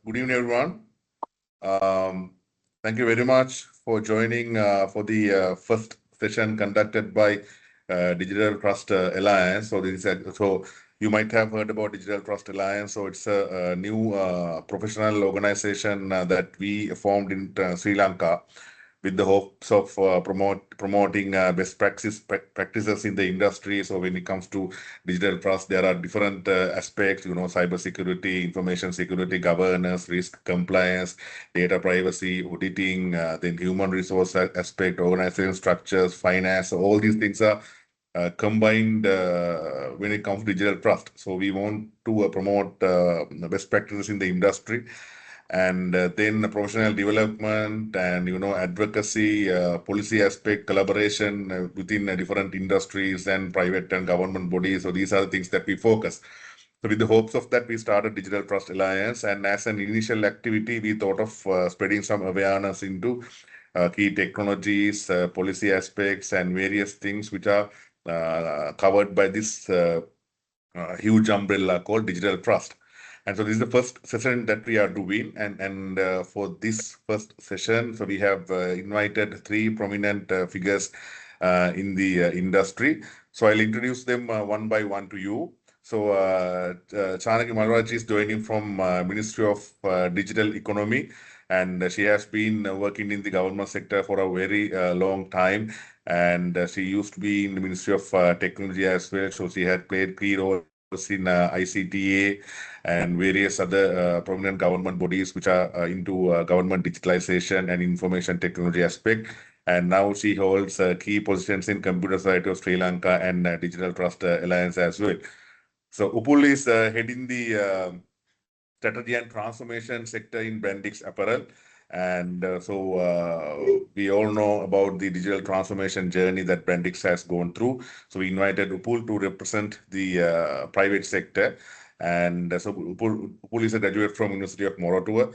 Good evening, everyone. Thank you very much for joining for the first session conducted by Digital Trust Alliance. So you might have heard about Digital Trust Alliance. So it's a new professional organization that we formed in Sri Lanka with the hopes of promoting best practices in the industry. So when it comes to digital trust, there are different aspects, cyber security, information security, governance, risk compliance, data privacy, auditing, then human resource aspect, organization structures, finance. So all these things are combined when it comes to digital trust. So we want to promote best practices in the industry, and then professional development and advocacy, policy aspect, collaboration within different industries and private and government bodies. So these are the things that we focus. So with the hopes of that, we started Digital Trust Alliance, and as an initial activity, we thought of spreading some awareness into key technologies, policy aspects, and various things which are covered by this huge umbrella called digital trust. And so this is the first session that we are doing, and for this first session, so we have invited three prominent figures in the industry. So I'll introduce them one by one to you. So Chanaki Malraj is joining from Ministry of Digital Economy, and she has been working in the government sector for a very long time. And she used to be in the Ministry of Technology as well. So she had played key roles in ICTA and various other prominent government bodies which are into government digitalization and information technology aspect. And now she holds key positions in Computer Society of Sri Lanka and Digital Trust Alliance as well. So Upul is heading the strategy and transformation sector in Brandix Apparel. And we all know about the digital transformation journey that Brandix has gone through. So we invited Upul to represent the private sector. And so Upul is a graduate from University of Moderator,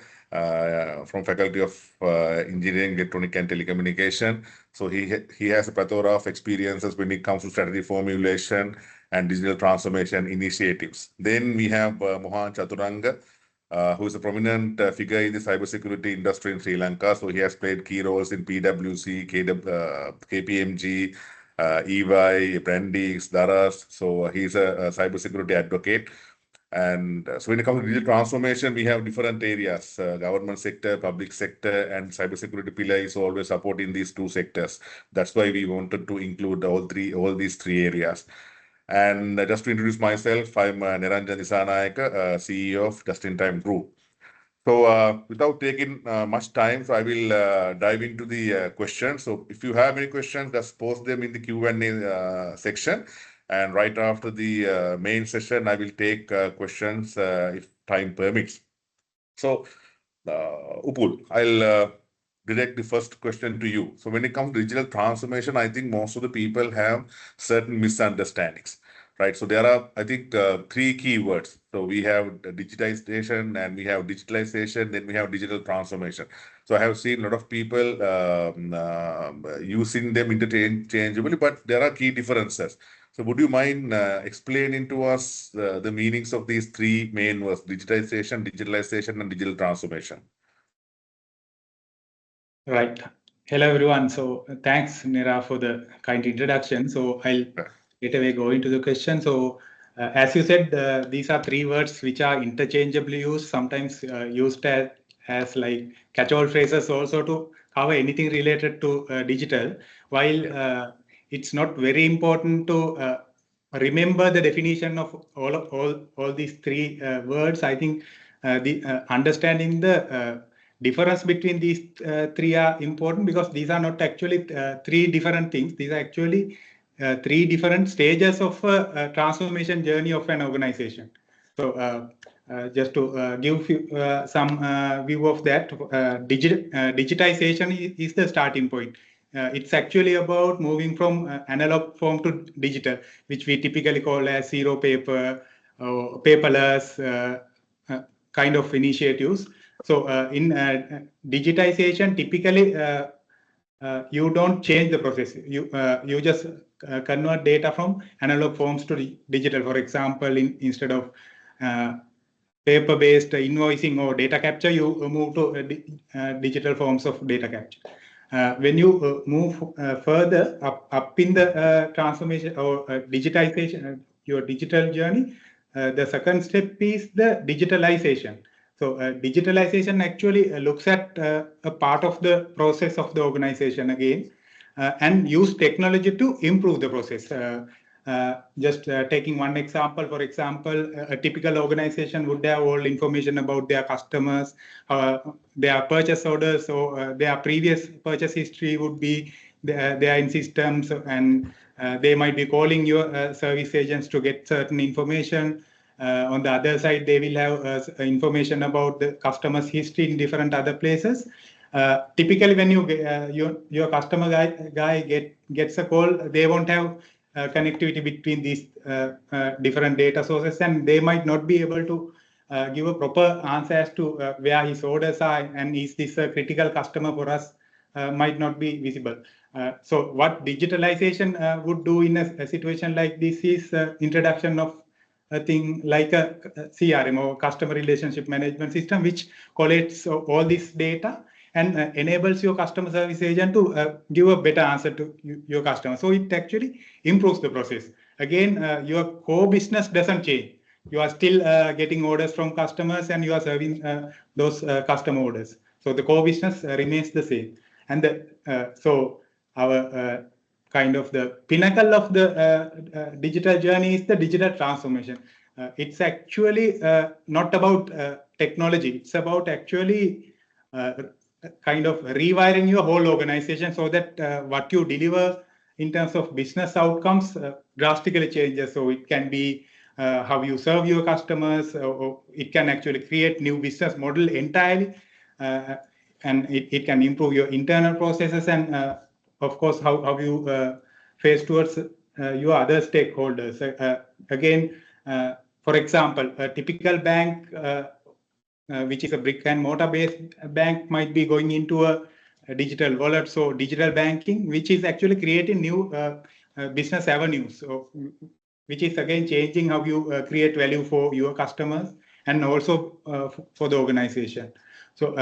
from Faculty of Engineering, Electronic and Telecommunication. So he has a plethora of experiences when it comes to strategy formulation and digital transformation initiatives. Then we have Mohan Chathuranga, who is a prominent figure in the cybersecurity industry in Sri Lanka. So he has played key roles in PwC, KPMG, EY, Brandix, Daras. So he's a cybersecurity advocate. And so when it comes to digital transformation, we have different areas, government sector, public sector, and cybersecurity pillar is always supporting these two sectors. That's why we wanted to include all these three areas. And just to introduce myself, I'm Neranjan Dissanayake, CEO of Just in Time Group. So without taking much time, so I will dive into the questions. So if you have any questions, just post them in the Q&A section. And right after the main session, I will take questions if time permits. So Upul, I'll direct the first question to you. So when it comes to digital transformation, I think most of the people have certain misunderstandings, right? So there are, I think, three keywords. So we have digitization, and we have digitalization, then we have digital transformation. So I have seen a lot of people using them interchangeably, but there are key differences. So would you mind explaining to us the meanings of these three main words: digitization, digitalization, and digital transformation? Right. Hello, everyone. So thanks, Nira, for the kind introduction. So I'll straight away go into the question. So as you said, these are three words which are interchangeably used, sometimes used as like catch-all phrases also to cover anything related to digital, while it's not very important to remember the definition of all these three words. I think the understanding the difference between these three are important, because these are not actually three different things. These are actually three different stages of a transformation journey of an organization. So just to give some view of that, digitization is the starting point. It's actually about moving from analog form to digital, which we typically call as zero paper or paperless kind of initiatives. So in digitization, typically you don't change the process. You just convert data from analog forms to digital. For example, instead of paper-based invoicing or data capture, you move to digital forms of data capture. When you move further up in the transformation or digitization, your digital journey, the second step is the digitalization. So digitalization actually looks at a part of the process of the organization again and use technology to improve the process. Just taking one example, for example, a typical organization would have all information about their customers, their purchase orders, so their previous purchase history would be there in systems, and they might be calling your service agents to get certain information. On the other side, they will have information about the customer's history in different other places. Typically, when your customer guy gets a call, they won't have connectivity between these different data sources, and they might not be able to give a proper answer as to where his orders are and is this a critical customer for us, might not be visible. So what digitalization would do in a situation like this is introduction of a thing like a CRM or customer relationship management system, which collects all this data and enables your customer service agent to give a better answer to your customer. So it actually improves the process. Again, your core business doesn't change. You are still getting orders from customers and you are serving those customer orders. So the core business remains the same. And so our kind of the pinnacle of the digital journey is the digital transformation. It's actually not about technology. It's about actually kind of rewiring your whole organization so that what you deliver in terms of business outcomes drastically changes. So it can be how you serve your customers, or it can actually create new business model entirely, and it can improve your internal processes and of course how you face towards your other stakeholders. Again, for example, a typical bank which is a brick and mortar based bank might be going into a digital wallet. So digital banking, which is actually creating new business avenues, so, which is again changing how you create value for your customers and also for the organization. So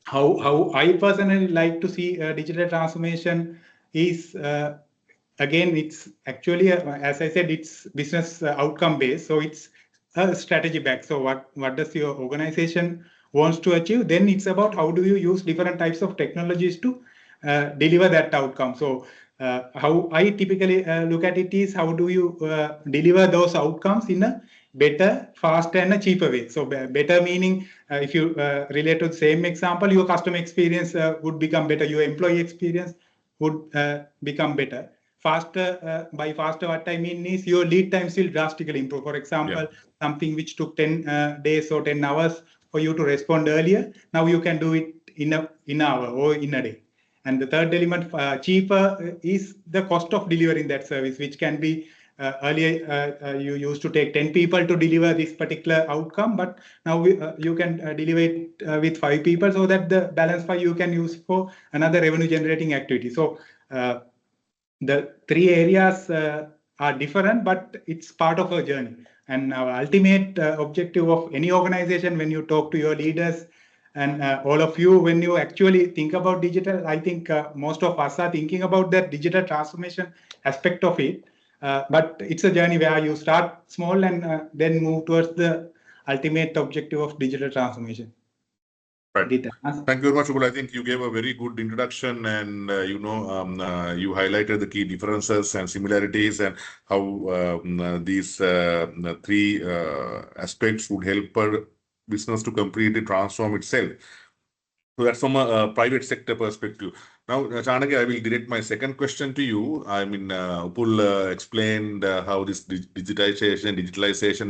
how I personally like to see digital transformation is again, it's actually, as I said, it's business outcome based. So it's a strategy back. So what does your organization wants to achieve? Then it's about how do you use different types of technologies to deliver that outcome. So how I typically look at it is how do you deliver those outcomes in a better, faster, and a cheaper way. So better meaning if you relate to the same example, your customer experience would become better, your employee experience would become better. Faster, by faster, what I mean is your lead times will drastically improve. For example, something which took 10 days or 10 hours for you to respond earlier, now you can do it in an hour or in a day. And the third element, cheaper, is the cost of delivering that service, which can be earlier you used to take 10 people to deliver this particular outcome, but now you can deliver it with 5 people, so that the balance 5 you can use for another revenue generating activity. So the 3 areas are different, but it's part of a journey. And our ultimate objective of any organization, when you talk to your leaders and all of you, when you actually think about digital, I think most of us are thinking about that digital transformation aspect of it. But it's a journey where you start small and then move towards the ultimate objective of digital transformation. Right. Thank you very much, Upul. I think you gave a very good introduction, and you highlighted the key differences and similarities, and how these 3 aspects would help a business to completely transform itself. So that's from a private sector perspective. Now, Chanake, I will direct my second question to you. I mean, Upul explained how this digitalization,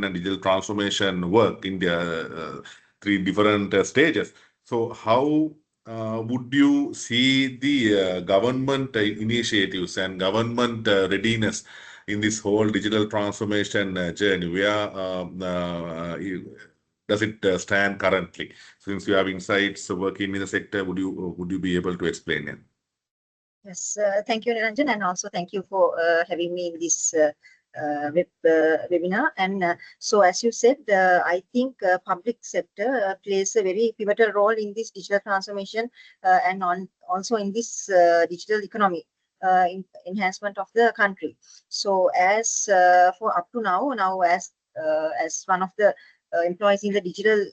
and digital transformation work in the 3 different stages. So how would you see the government initiatives and government readiness in this whole digital transformation journey? Where does it stand currently? Since you have insights working in the sector, would you be able to explain it? Yes, thank you, Neranjan, and also thank you for having me in this webinar. And so, as you said, I think public sector plays a very pivotal role in this digital transformation and also in this digital economy enhancement of the country. So, as for up to now as one of the employees in the digital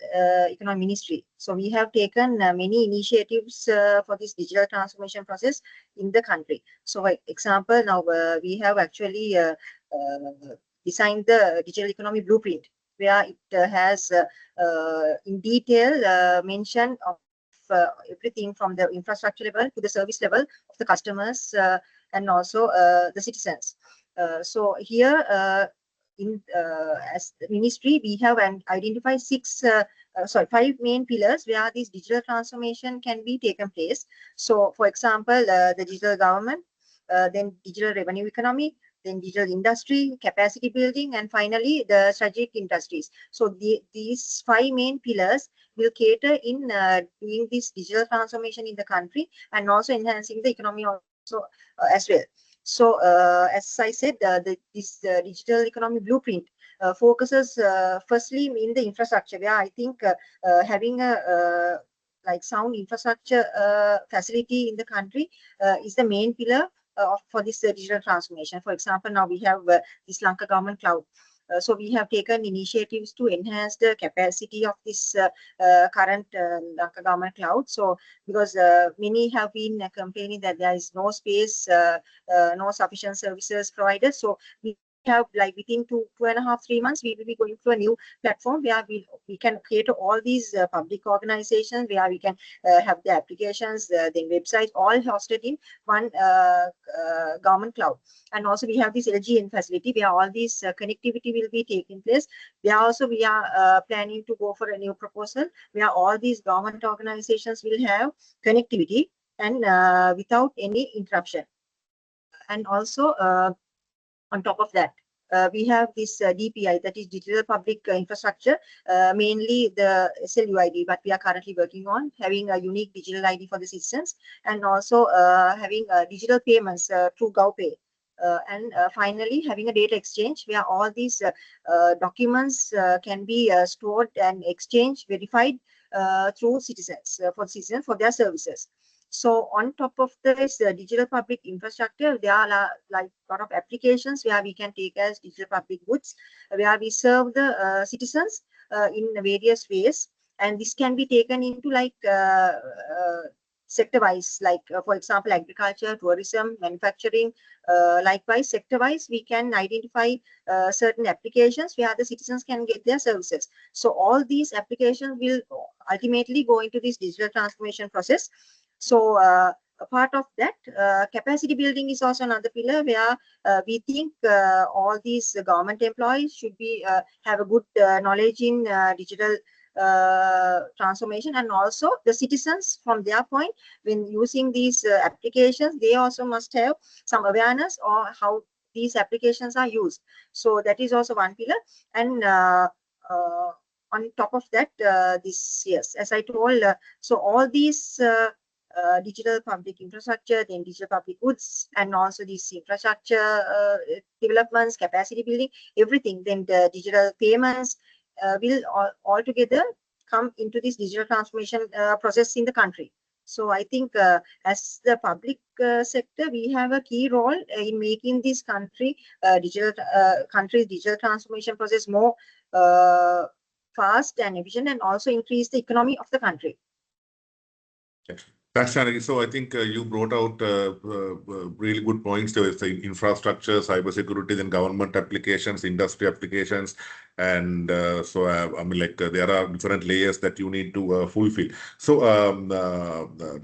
economy ministry. So we have taken many initiatives for this digital transformation process in the country. So, for example, now we have actually designed the digital economy blueprint, where it has in detail mention of everything from the infrastructure level to the service level of the customers and also the citizens. So here as the ministry, we have identified five main pillars where this digital transformation can be taken place. So, for example, the digital government, then digital revenue economy, then digital industry, capacity building, and finally the strategic industries. So these five main pillars will cater in doing this digital transformation in the country and also enhancing the economy also as well. So, as I said, this digital economy blueprint focuses firstly in the infrastructure, where I think having a like sound infrastructure facility in the country is the main pillar for this digital transformation. For example, now we have this Lanka Government Cloud. So we have taken initiatives to enhance the capacity of this current Lanka Government Cloud. So because many have been complaining that there is no space, no sufficient services provided. So we have, like, within 2.5-3 months, we will be going to a new platform where we can create all these public organizations, where we can have the applications, then websites, all hosted in one government cloud. And also we have this LGN facility where all these connectivity will be taking place. Where also we are planning to go for a new proposal where all these government organizations will have connectivity and without any interruption. And also on top of that, we have this DPI, that is Digital Public Infrastructure, mainly the SLUID, but we are currently working on having a unique digital ID for the citizens, and also having digital payments through GovPay. And finally, having a data exchange where all these documents can be stored and exchanged, verified through citizens, for their services. So on top of this digital public infrastructure, there are like a lot of applications where we can take as digital public goods, where we serve the citizens in various ways. And this can be taken into like sector-wise, like for example, agriculture, tourism, manufacturing. Likewise, sector-wise, we can identify certain applications where the citizens can get their services. So all these applications will ultimately go into this digital transformation process. So a part of that, capacity building is also another pillar where we think all these government employees should be have a good knowledge in digital transformation, and also the citizens from their point when using these applications, they also must have some awareness on how these applications are used. So that is also one pillar. And on top of that, yes, as I told, so all these digital public infrastructure, then digital public goods, and also these infrastructure developments, capacity building, everything, then the digital payments will all together come into this digital transformation process in the country. So I think as the public sector, we have a key role in making this country's digital transformation process more fast and efficient, and also increase the economy of the country. Thanks, Janaki. So I think you brought out really good points to the infrastructure, cybersecurity, then government applications, industry applications, and so I mean, like there are different layers that you need to fulfill. So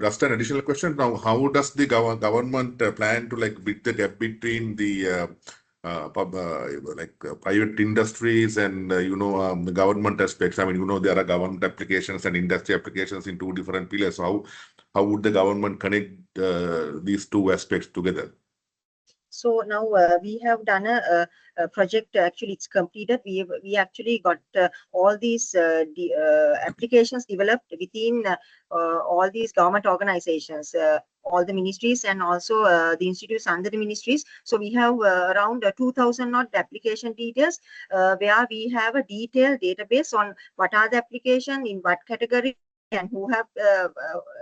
just an additional question now: how does the government plan to like bridge the gap between the private industries and the government aspects? I mean, there are government applications and industry applications in two different pillars. So how would the government connect these two aspects together? So now we have done a project. Actually, it's completed. We actually got all these applications developed within all these government organizations. all the ministries and also the institutes under the ministries. So we have around 2,000 odd application details where we have a detailed database on what are the application, in what category, and who have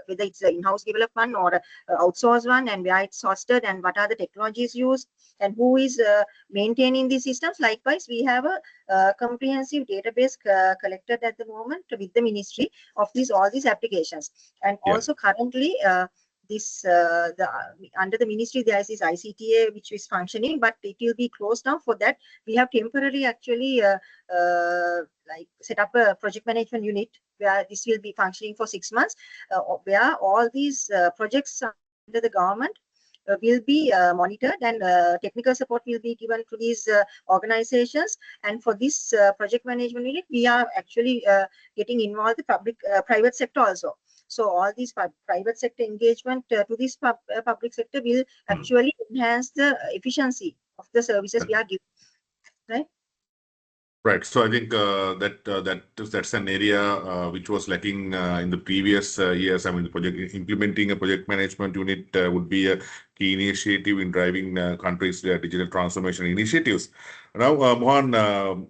whether it's an in-house development or outsourced one, and where it's hosted, and what are the technologies used, and who is maintaining these systems. Likewise, we have a comprehensive database collected at the moment with the ministry of all these applications. And also currently this under the ministry there is this ICTA which is functioning, but it will be closed down. For that we have temporarily actually like set up a project management unit where this will be functioning for 6 months, where all these projects under the government will be monitored, and technical support will be given to these organizations. And for this project management unit, we are actually getting involved the private sector also. So all these private sector engagement to this public sector will actually enhance the efficiency of the services we are giving, right? Right. So I think that's an area which was lacking in the previous years. I mean, implementing a project management unit would be a key initiative in driving countries' digital transformation initiatives. Now, Mohan,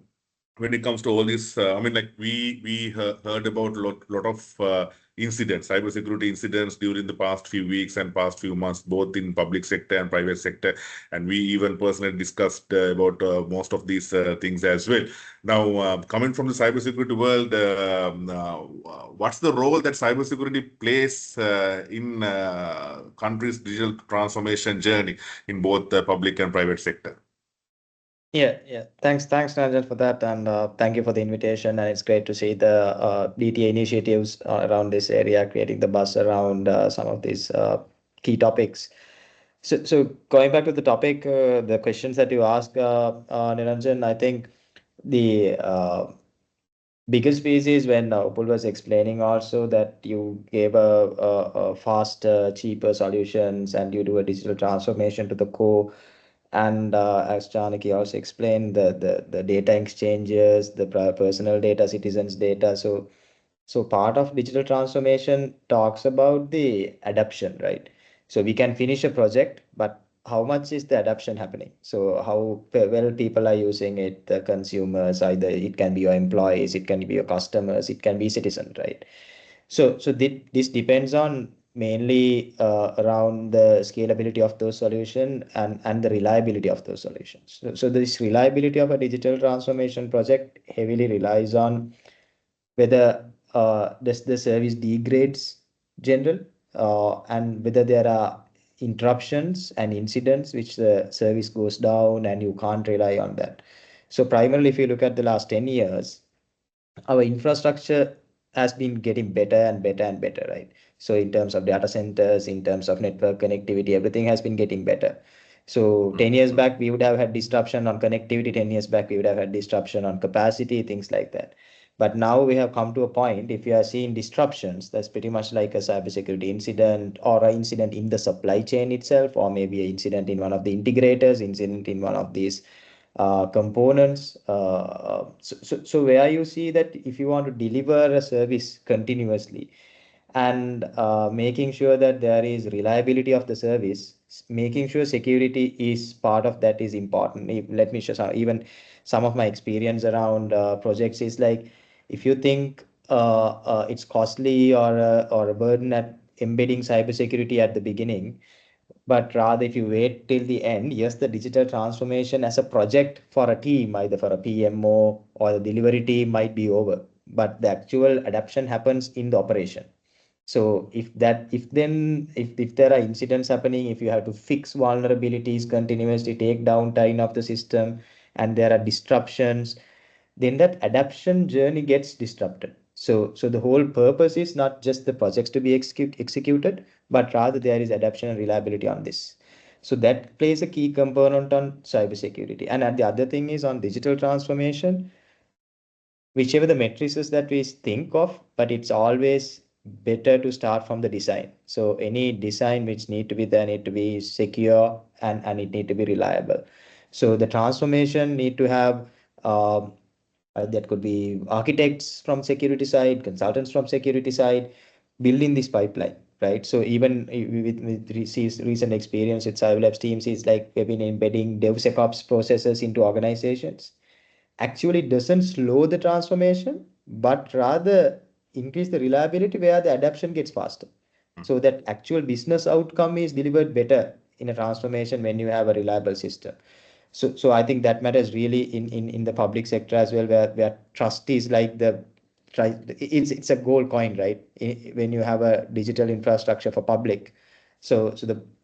when it comes to all this, I mean, like we heard about lot of incidents, cybersecurity incidents during the past few weeks and past few months, both in public sector and private sector, and we even personally discussed about most of these things as well. Now, coming from the cybersecurity world, what's the role that cybersecurity plays in countries' digital transformation journey in both the public and private sector? Yeah. Thanks, Neranjan, for that, and thank you for the invitation. And it's great to see the DTA initiatives around this area, creating the buzz around some of these key topics. So going back to the topic, the questions that you asked, Neranjan, I think the biggest piece is when Upul was explaining also that you gave a faster, cheaper solutions, and you do a digital transformation to the core. And as Janaki also explained, the data exchanges, the personal data, citizens' data. So part of digital transformation talks about the adoption, right? So we can finish a project, but how much is the adoption happening? So how well people are using it, the consumers, either it can be your employees, it can be your customers, it can be citizens, right? So this depends on mainly around the scalability of those solutions and the reliability of those solutions. So this reliability of a digital transformation project heavily relies on whether does the service degrades general and whether there are interruptions and incidents which the service goes down and you can't rely on that. So primarily, if you look at the last 10 years, our infrastructure has been getting better and better and better, right? So in terms of data centers, in terms of network connectivity, everything has been getting better. So 10 years back, we would have had disruption on connectivity. 10 years back, we would have had disruption on capacity, things like that. But now we have come to a point, if you are seeing disruptions, that's pretty much like a cybersecurity incident or an incident in the supply chain itself, or maybe an incident in one of the integrators, incident in one of these components. So where you see that if you want to deliver a service continuously and making sure that there is reliability of the service, making sure security is part of that is important. Let me show even some of my experience around projects is like, if you think it's costly or a burden at embedding cybersecurity at the beginning, but rather if you wait till the end, yes, the digital transformation as a project for a team, either for a PMO or the delivery team, might be over, but the actual adoption happens in the operation. So if there are incidents happening, if you have to fix vulnerabilities continuously, take downtime of the system, and there are disruptions, then that adoption journey gets disrupted. So the whole purpose is not just the projects to be executed, but rather there is adoption and reliability on this. So that plays a key component on cybersecurity. And the other thing is on digital transformation, whichever the matrices that we think of, but it's always better to start from the design. So any design which need to be there need to be secure and it need to be reliable. So the transformation need to have that could be architects from security side, consultants from security side, building this pipeline, right? So even with recent experience with Cyber Labs teams, is like we've been embedding DevSecOps processes into organizations. Actually doesn't slow the transformation, but rather increase the reliability where the adoption gets faster. So that actual business outcome is delivered better in a transformation when you have a reliable system. So I think that matters really in the public sector as well, where trust is like it's a gold coin, right? When you have a digital infrastructure for public.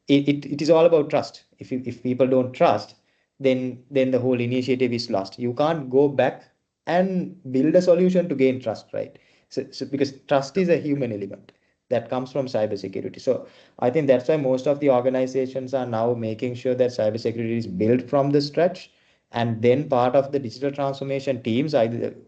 It is all about trust. If people don't trust, then the whole initiative is lost. You can't go back and build a solution to gain trust, right? So because trust is a human element that comes from cybersecurity. So I think that's why most of the organizations are now making sure that cybersecurity is built from the stretch, and then part of the digital transformation teams.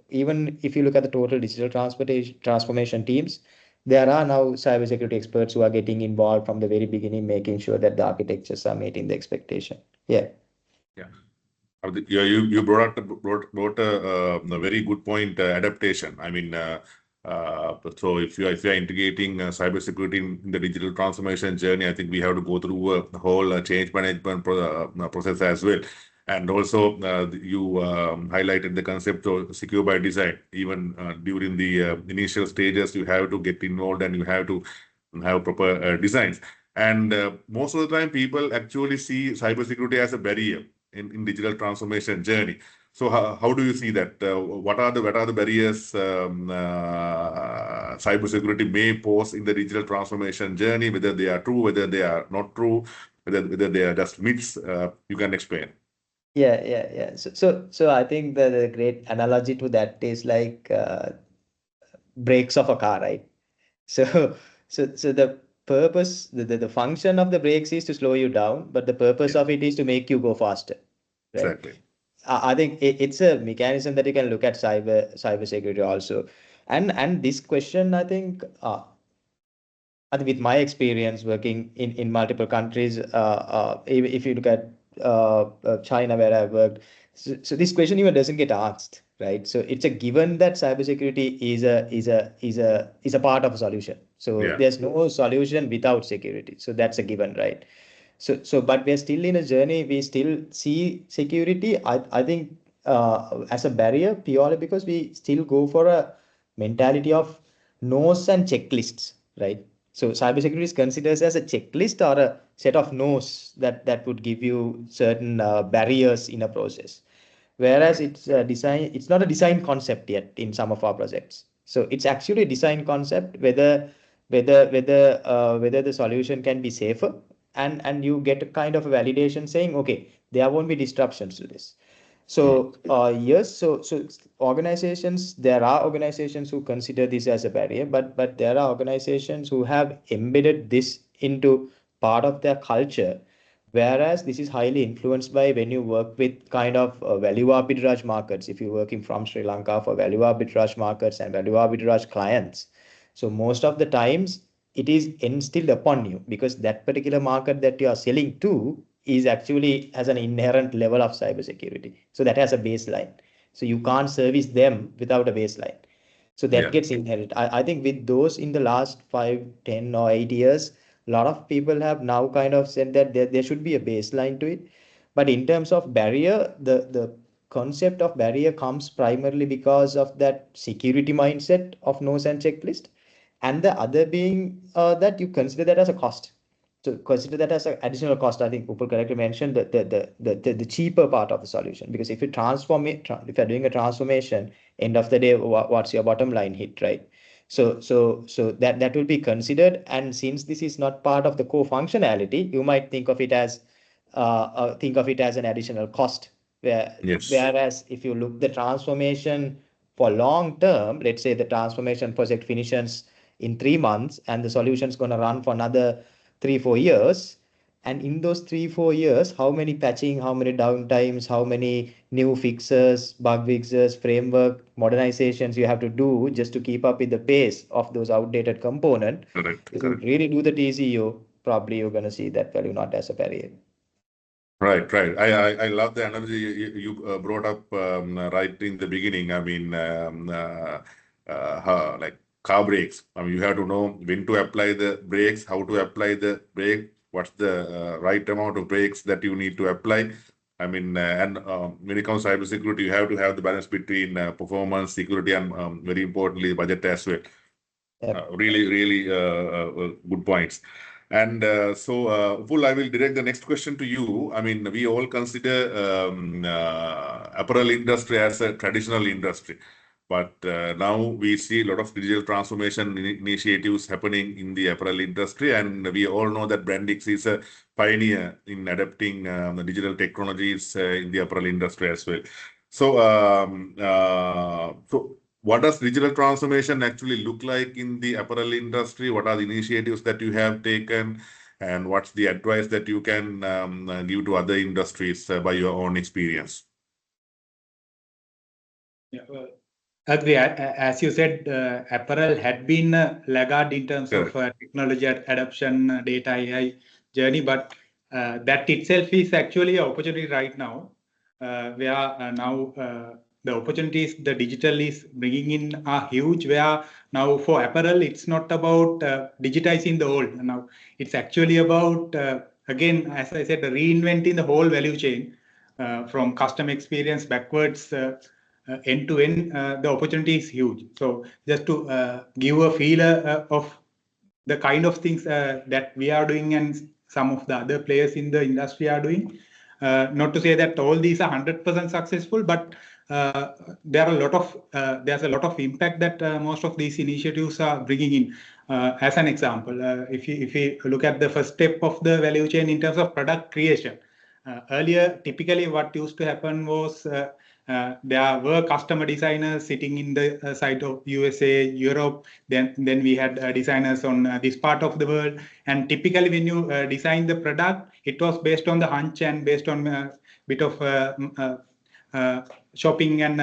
Even if you look at the total digital transformation teams, there are now cybersecurity experts who are getting involved from the very beginning, making sure that the architectures are meeting the expectation. Yeah. Yeah. Yeah, you brought a very good point, adaptation. I mean, so if you are integrating cybersecurity in the digital transformation journey, I think we have to go through a whole change management process as well. And also, you highlighted the concept of secure by design. Even during the initial stages, you have to get involved and you have to have proper designs. And most of the time, people actually see cybersecurity as a barrier in digital transformation journey. So how do you see that? What are the barriers cybersecurity may pose in the digital transformation journey? Whether they are true, whether they are not true, whether they are just myths. You can explain. Yeah. So I think the great analogy to that is like brakes of a car, right? So so the purpose, the function of the brakes is to slow you down, but the purpose of it is to make you go faster, right? Exactly. I think it's a mechanism that you can look at cybersecurity also. And this question, I think with my experience working in multiple countries, if you look at China where I've worked, so this question even doesn't get asked, right? So it's a given that cybersecurity is a part of a solution. So Yeah. there's no solution without security. So that's a given, right? But we're still in a journey. We still see security, I think, as a barrier purely because we still go for a mentality of no's and checklists, right? So cybersecurity is considered as a checklist or a set of no's that would give you certain barriers in a process. Whereas it's not a design concept yet in some of our projects. So it's actually a design concept whether the solution can be safer, and you get a kind of a validation saying, okay, there won't be disruptions to this. So yes, so organizations, there are organizations who consider this as a barrier, but there are organizations who have embedded this into part of their culture. Whereas this is highly influenced by when you work with kind of value arbitrage markets. If you're working from Sri Lanka for value arbitrage markets and value arbitrage clients, so most of the times it is instilled upon you because that particular market that you are selling to is actually has an inherent level of cybersecurity. So that has a baseline. So you can't service them without a baseline. So that gets inherited. I think with those in the last 5, 10, or 8 years, a lot of people have now kind of said that there should be a baseline to it. But in terms of barrier, the concept of barrier comes primarily because of that security mindset of no's and checklist. And the other being that you consider that as a cost. So consider that as an additional cost. I think Upul correctly mentioned the cheaper part of the solution, because if you transform it, if you're doing a transformation, end of the day, what's your bottom line hit, right? So that will be considered. And since this is not part of the core functionality, you might think of it as an additional cost. Whereas if you look the transformation for long term, let's say the transformation project finishes in 3 months and the solution is going to run for another 3-4 years, and in those 3-4 years, how many patching, how many downtimes, how many new fixes, bug fixes, framework modernizations you have to do just to keep up with the pace of those outdated components. Correct. If you really do the TCO, probably you're going to see that value not as a barrier. Right. I love the analogy you brought up right in the beginning. I mean, like car brakes. I mean, you have to know when to apply the brakes, how to apply the brake, what's the right amount of brakes that you need to apply. I mean, and when it comes to cybersecurity, you have to have the balance between performance, security, and very importantly, budget as well. Really good points. And Upul, I will direct the next question to you. I mean, we all consider apparel industry as a traditional industry. But now we see a lot of digital transformation initiatives happening in the apparel industry, and we all know that Brandix is a pioneer in adapting the digital technologies in the apparel industry as well. So, what does digital transformation actually look like in the apparel industry? What are the initiatives that you have taken, and what's the advice that you can give to other industries by your own experience? Yeah, as you said, apparel had been a laggard in terms of technology adoption, data AI journey, but that itself is actually an opportunity right now, where now the opportunities the digital is bringing in are huge, where now for apparel, it's not about digitizing the whole. Now it's actually about, again, as I said, reinventing the whole value chain from customer experience backwards, end to end. The opportunity is huge. So just to give a feel of the kind of things that we are doing and some of the other players in the industry are doing. Not to say that all these are 100% successful, but there's a lot of impact that most of these initiatives are bringing in. As an example, if you look at the first step of the value chain in terms of product creation, earlier typically what used to happen was there were customer designers sitting in the side of USA, Europe. Then we had designers on this part of the world. And typically, when you design the product, it was based on the hunch and based on a bit of shopping and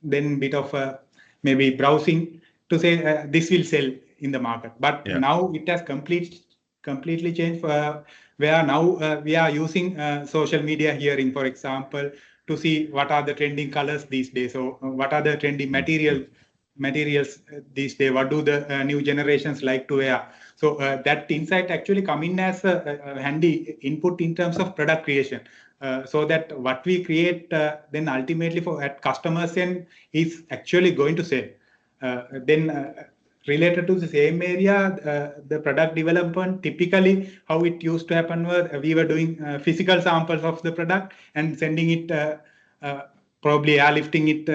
then bit of maybe browsing to say this will sell in the market. But now it has completely changed. Where now we are using social media hearing, for example, to see what are the trending colors these days, or what are the trending materials these days, what do the new generations like to wear. So that insight actually come in as a handy input in terms of product creation, so that what we create then ultimately for at customers end is actually going to sell. Related to the same area, the product development, typically how it used to happen was we were doing physical samples of the product and sending it, probably airlifting it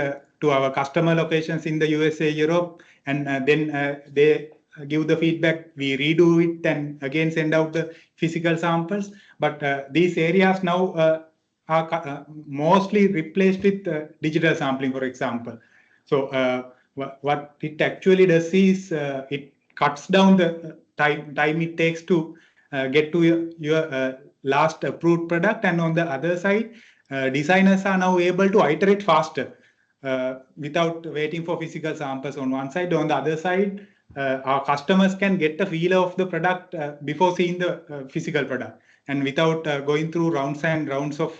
to our customer locations in the USA, Europe, and then they give the feedback, we redo it and again send out the physical samples. But these areas now are mostly replaced with digital sampling, for example. So what it actually does is it cuts down the time it takes to get to your last approved product, and on the other side, designers are now able to iterate faster without waiting for physical samples on one side. On the other side, our customers can get a feel of the product before seeing the physical product, and without going through rounds and rounds of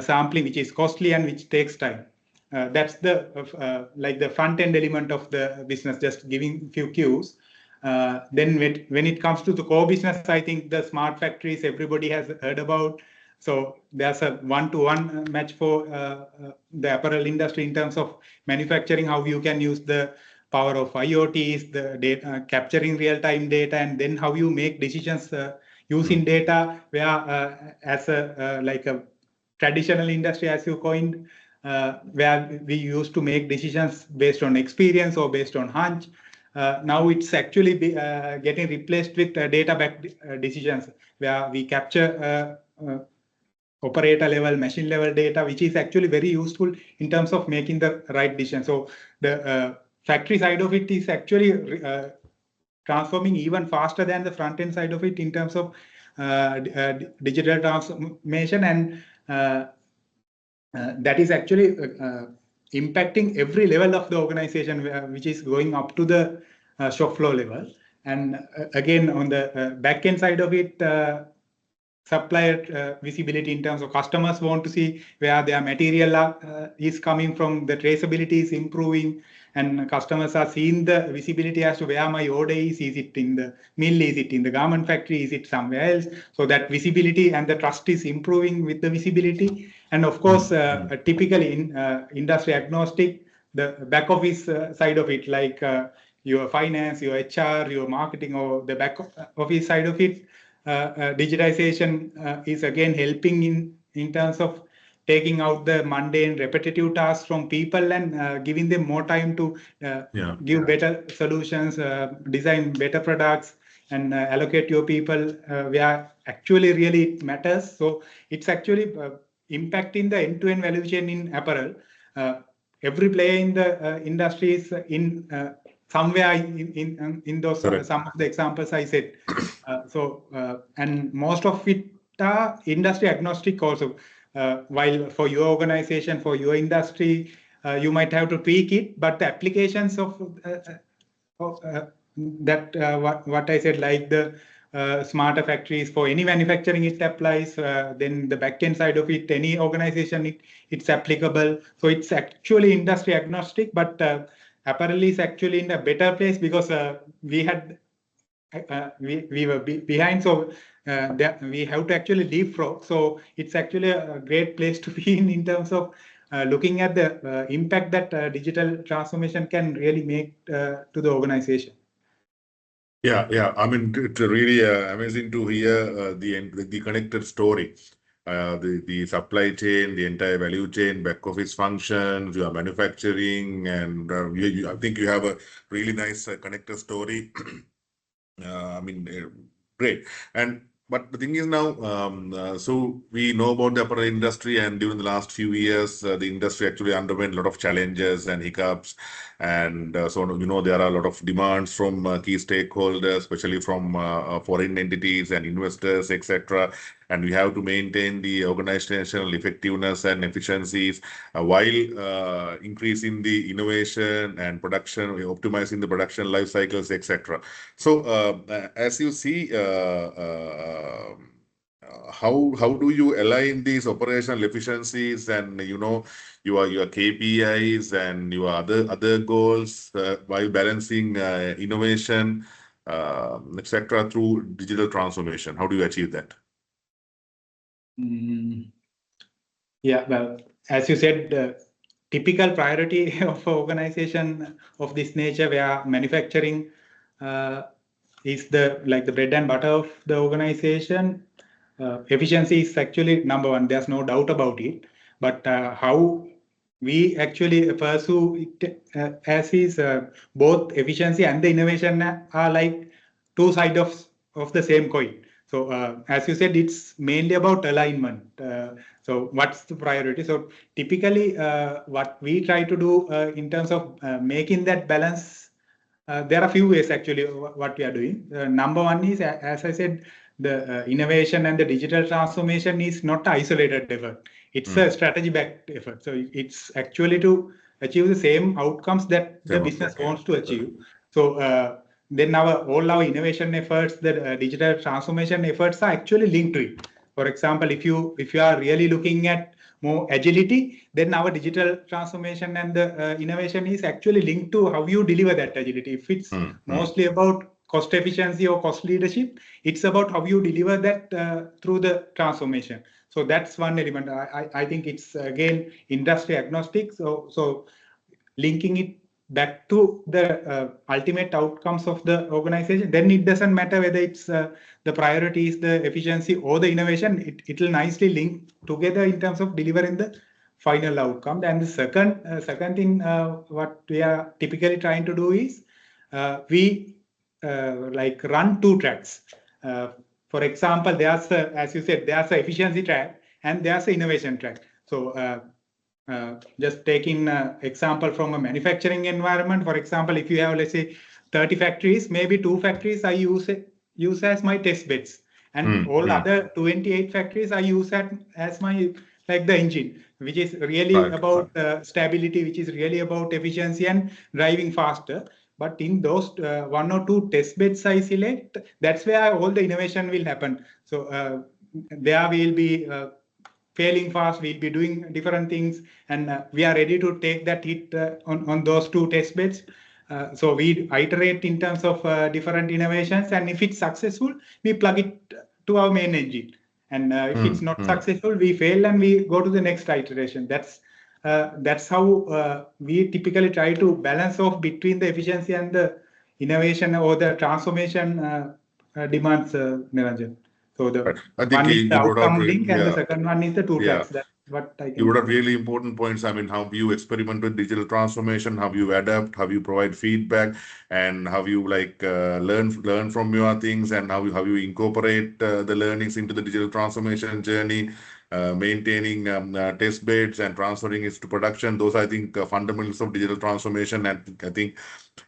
sampling, which is costly and which takes time. That's the like the front end element of the business, just giving few cues. Then when it comes to the core business, I think the smart factories everybody has heard about. So there's a one-to-one match for the apparel industry in terms of manufacturing, how you can use the power of IoTs, the data, capturing real-time data, and then how you make decisions using data, where as a like a traditional industry, as you coined, where we used to make decisions based on experience or based on hunch. Now it's actually getting replaced with data-backed decisions, where we capture operator level, machine level data, which is actually very useful in terms of making the right decision. So the factory side of it is actually transforming even faster than the front end side of it in terms of digital transformation, and that is actually impacting every level of the organization, which is going up to the shop floor level. And again, on the back end side of it, supplier visibility in terms of customers want to see where their material is coming from, the traceability is improving, and customers are seeing the visibility as to where my order is. Is it in the mill? Is it in the garment factory? Is it somewhere else? So that visibility and the trust is improving with the visibility. And of course, typically in industry agnostic, the back office side of it, like your finance, your HR, your marketing, or the back office side of it, digitization is again helping in terms of taking out the mundane repetitive tasks from people and giving them more time to give better solutions, design better products, and allocate your people where actually really it matters. So it's actually impacting the end-to-end value chain in apparel. Every player in the industry is in somewhere in those some of the examples I said. And most of it are industry agnostic also. While for your organization, for your industry, you might have to tweak it, but the applications of what I said, like the smarter factories for any manufacturing, it applies. Then the back-end side of it, any organization, it's applicable. So it's actually industry agnostic, but apparel is actually in a better place because we were behind, so we have to actually leapfrog. So it's actually a great place to be in terms of looking at the impact that digital transformation can really make to the organization. Yeah. I mean, it's really amazing to hear the connected story. The supply chain, the entire value chain, back office functions, your manufacturing, and I think you have a really nice connected story. I mean, great. But the thing is now, so we know about the apparel industry, and during the last few years, the industry actually underwent a lot of challenges and hiccups. And so, there are a lot of demands from key stakeholders, especially from foreign entities and investors, etc. And we have to maintain the organizational effectiveness and efficiencies while increasing the innovation and production, optimizing the production life cycles, etc. So, as you see, how do you align these operational efficiencies and your KPIs and your other goals while balancing innovation, etc. through digital transformation? How do you achieve that? Yeah, well, as you said, the typical priority of an organization of this nature, where manufacturing is the bread and butter of the organization. Efficiency is actually number one. There's no doubt about it. But how we actually pursue it as is both efficiency and the innovation are like two sides of the same coin. So as you said, it's mainly about alignment. So what's the priority? So typically what we try to do in terms of making that balance, there are a few ways actually what we are doing. Number one is, as I said, the innovation and the digital transformation is not an isolated effort. It's a strategy-backed effort. So it's actually to achieve the same outcomes that the business wants to achieve. So then all our innovation efforts, the digital transformation efforts are actually linked to it. For example, if you are really looking at more agility, then our digital transformation and the innovation is actually linked to how you deliver that agility. If it's mostly about cost efficiency or cost leadership, it's about how you deliver that through the transformation. So that's one element. I think it's again industry agnostic. So linking it back to the ultimate outcomes of the organization, then it doesn't matter whether it's the priority is the efficiency or the innovation. It will nicely link together in terms of delivering the final outcome. And the second thing what we are typically trying to do is we run two tracks. For example, as you said, there's an efficiency track and there's an innovation track. So just taking an example from a manufacturing environment, for example, if you have, let's say, 30 factories, maybe 2 factories I use as my test beds, and all other 28 factories I use as my the engine, which is really about stability, which is really about efficiency and driving faster. But in those 1 or 2 test beds I select, that's where all the innovation will happen. So there will be failing fast, we'll be doing different things, and we are ready to take that hit on those 2 test beds. So we iterate in terms of different innovations, and if it's successful, we plug it to our main engine. And if it's not successful, we fail and we go to the next iteration. That's how we typically try to balance off between the efficiency and the innovation or the transformation demands, Neranjan. So the I think one is the you brought out outcome link, and the second one is the 2 tracks. That's what I can. You brought out really important points. I mean, how you experiment with digital transformation, how you adapt, how you provide feedback, and how you learn from your things, and how you incorporate the learnings into the digital transformation journey, maintaining test beds and transferring it to production. Those, I think, fundamentals of digital transformation, and I think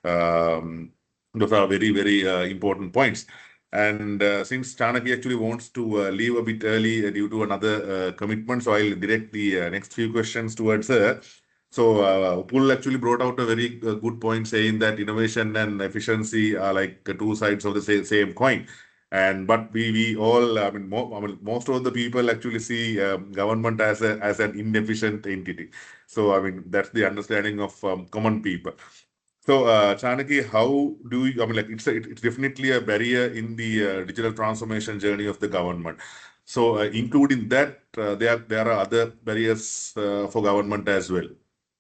those are very, very important points. And since Chanaki actually wants to leave a bit early due to another commitment, so I'll direct the next few questions towards her. So Upul actually brought out a very good point, saying that innovation and efficiency are like 2 sides of the same coin. But we all, most of the people actually see government as an inefficient entity. So I mean, that's the understanding of common people. So, Chanaki, how do you, it's definitely a barrier in the digital transformation journey of the government. So, including that, there are other barriers for government as well.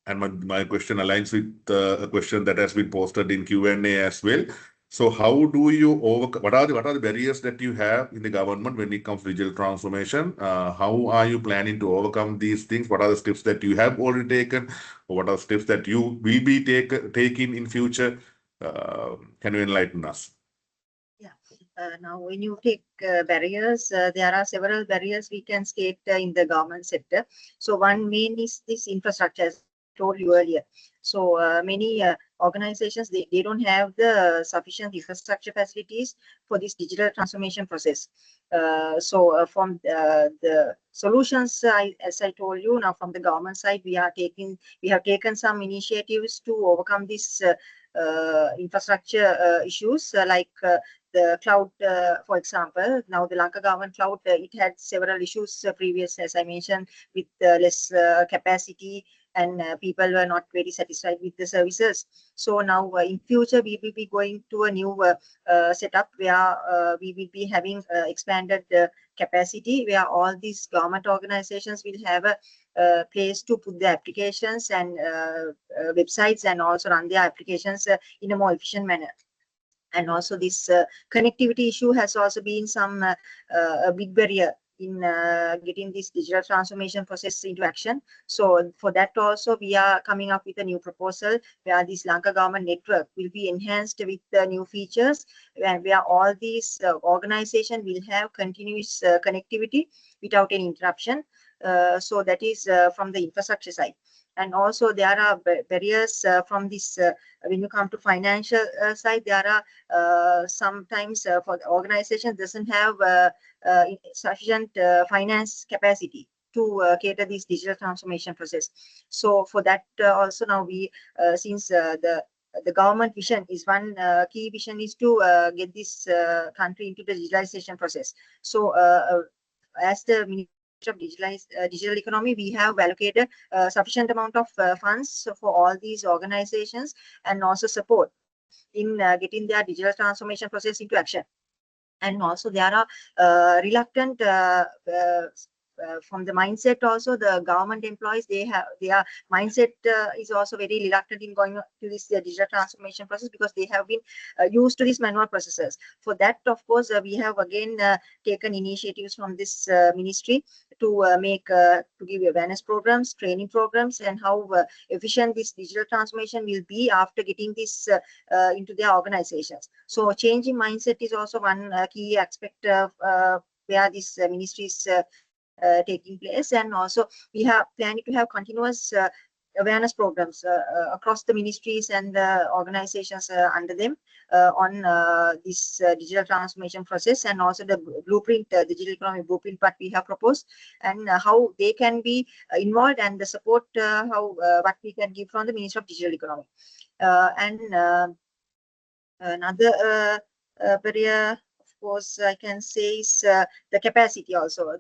And my question aligns with a question that has been posted in Q&A as well. So, how do you overcome, what are the barriers that you have in the government when it comes to digital transformation? How are you planning to overcome these things? What are the steps that you have already taken? What are steps that you will be taking in future? Can you enlighten us? Yeah. Now, when you take barriers, there are several barriers we can state in the government sector. So one main is this infrastructure, as I told you earlier. So many organizations, they don't have the sufficient infrastructure facilities for this digital transformation process. From the solutions, as I told you, now from the government side, we have taken some initiatives to overcome this infrastructure issues, like the cloud, for example. Now the Lanka government cloud, it had several issues previous, as I mentioned, with less capacity, and people were not very satisfied with the services. So now in future, we will be going to a new setup where we will be having expanded capacity, where all these government organizations will have a place to put their applications and websites, and also run their applications in a more efficient manner. And also this connectivity issue has also been a big barrier in getting this digital transformation process into action. So for that also, we are coming up with a new proposal where this Lanka government network will be enhanced with new features, and where all these organizations will have continuous connectivity without any interruption. So that is from the infrastructure side. And also there are barriers from this, when you come to financial side, there are sometimes for the organization doesn't have sufficient finance capacity to cater this digital transformation process. So for that also now we, since the government vision is one key vision is to get this country into the digitalization process. So as the Ministry of digital economy, we have allocated sufficient amount of funds for all these organizations, and also support in getting their digital transformation process into action. And also there are reluctant from the mindset also, the government employees, their mindset is also very reluctant in going to this digital transformation process, because they have been used to these manual processes. For that, of course, we have again taken initiatives from this ministry to give awareness programs, training programs, and how efficient this digital transformation will be after getting this into their organizations. So changing mindset is also one key aspect of where this ministry is taking place. And also we have planning to have continuous awareness programs across the ministries and the organizations under them on this digital transformation process, and also the blueprint, the digital economy blueprint, what we have proposed, and how they can be involved, and the support what we can give from the Ministry of Digital Economy. And another barrier, of course, I can say is the capacity also.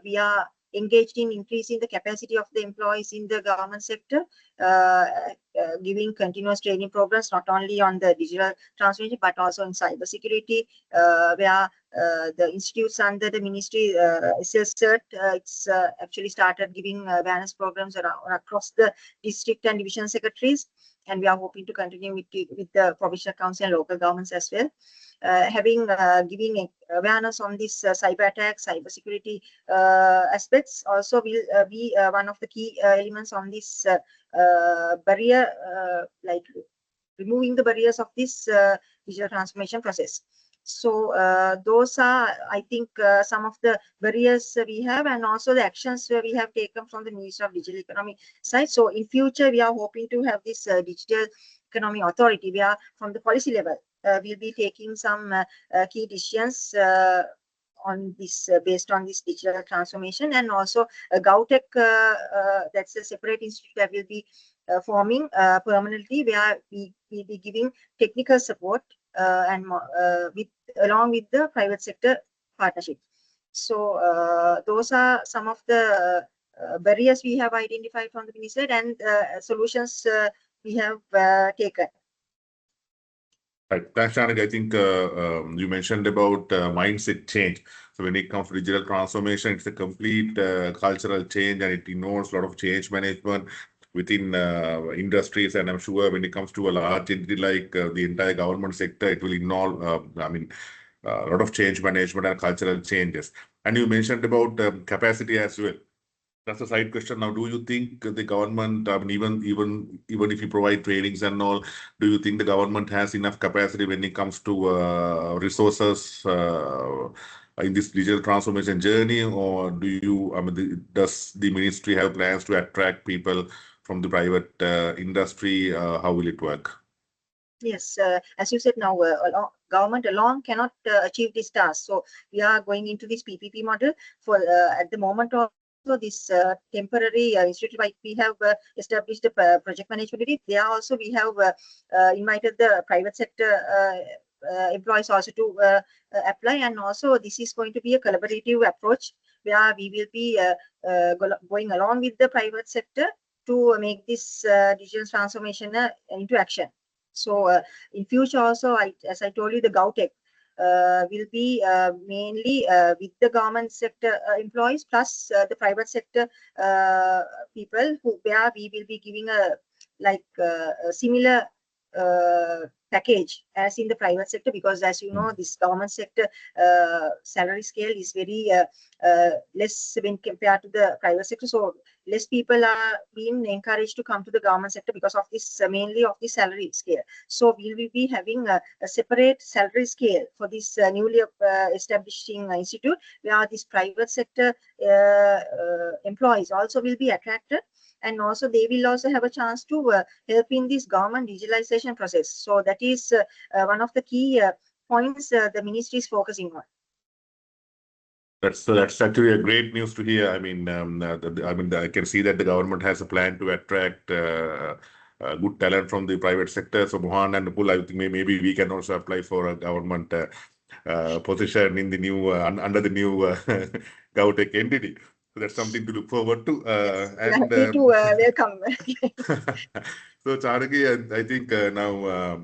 We are engaged in increasing the capacity of the employees in the government sector, giving continuous training programs not only on the digital transformation but also in cybersecurity, where the institutes under the ministry, SLCert, it's actually started giving awareness programs across the district and division secretaries, and we are hoping to continue with the provincial council and local governments as well. Giving awareness on this cyber attacks, cybersecurity aspects also will be one of the key elements on this barrier, like removing the barriers of this digital transformation process. So those are, I think, some of the barriers we have, and also the actions we have taken from the Ministry of Digital Economy side. So in future, we are hoping to have this digital economy authority. We are from the policy level. We'll be taking some key decisions on this based on this digital transformation, and also GovTech, that's a separate institute that will be forming permanently, where we will be giving technical support and along with the private sector partnership. So those are some of the barriers we have identified from the ministry, and solutions we have taken. Right. Thanks, Janaki. I think you mentioned about mindset change. So when it comes to digital transformation, it's a complete cultural change, and it involves a lot of change management within industries. And I'm sure when it comes to a large entity like the entire government sector, it will involve, a lot of change management and cultural changes. And you mentioned about capacity as well. That's a side question. Now, do you think the government, even if you provide trainings and all, do you think the government has enough capacity when it comes to resources in this digital transformation journey, or does the ministry have plans to attract people from the private industry? How will it work? Yes, as you said, now government alone cannot achieve this task. So we are going into this PPP model for at the moment of. So this temporary institute, like we have established a project management unit. There also we have invited the private sector employees also to apply, and also this is going to be a collaborative approach where we will be going along with the private sector to make this digital transformation into action. So in future also, as I told you, the GovTech will be mainly with the government sector employees plus the private sector people, where we will be giving a similar package as in the private sector, because as you know, this government sector salary scale is very less when compared to the private sector. So less people are being encouraged to come to the government sector because of this, mainly of the salary scale. So we will be having a separate salary scale for this newly establishing institute, where this private sector employees also will be attracted, and also they will also have a chance to help in this government digitalization process. So that is one of the key points the ministry is focusing on. That's actually a great news to hear. I mean, I can see that the government has a plan to attract good talent from the private sector. So Mohan and Upul, I think maybe we can also apply for a government position in the new under the new GovTech entity. So that's something to look forward to. And welcome. So Chanaki, I think now,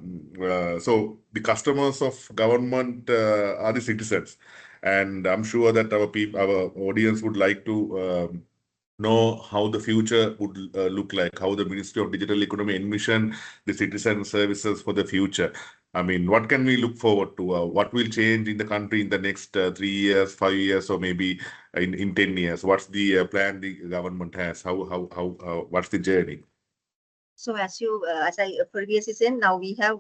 so the customers of government are the citizens, and I'm sure that our audience would like to know how the future would look like, how the Ministry of Digital Economy envision the citizen services for the future. I mean, what can we look forward to? What will change in the country in the next 3 years, 5 years, or maybe in 10 years? What's the plan the government has? What's the journey? So as I previously said, now we have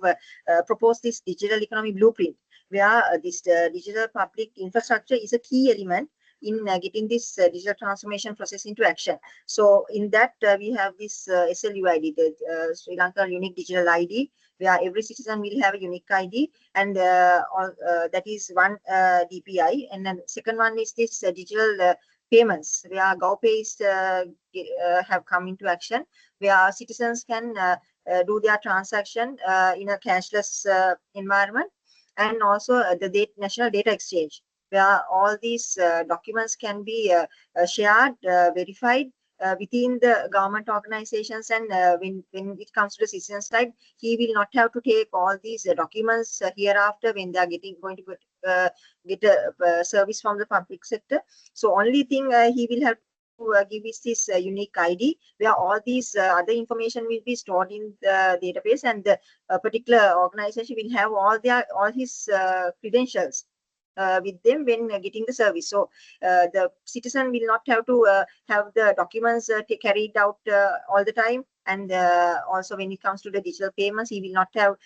proposed this digital economy blueprint, where this digital public infrastructure is a key element in getting this digital transformation process into action. So in that we have this SLUID, the Sri Lanka Unique Digital ID, where every citizen will have a unique ID, and that is one DPI. And then second one is this digital payments, where GovPays have come into action, where citizens can do their transaction in a cashless environment, and also the national data exchange. where all these documents can be shared, verified within the government organizations, and when it comes to the citizen side, he will not have to take all these documents hereafter when they are going to get a service from the public sector. So only thing he will have to give is this unique ID, where all these other information will be stored in the database, and the particular organization will have all his credentials with them when getting the service. So the citizen will not have to have the documents carried out all the time. And also when it comes to the digital payments, he will not have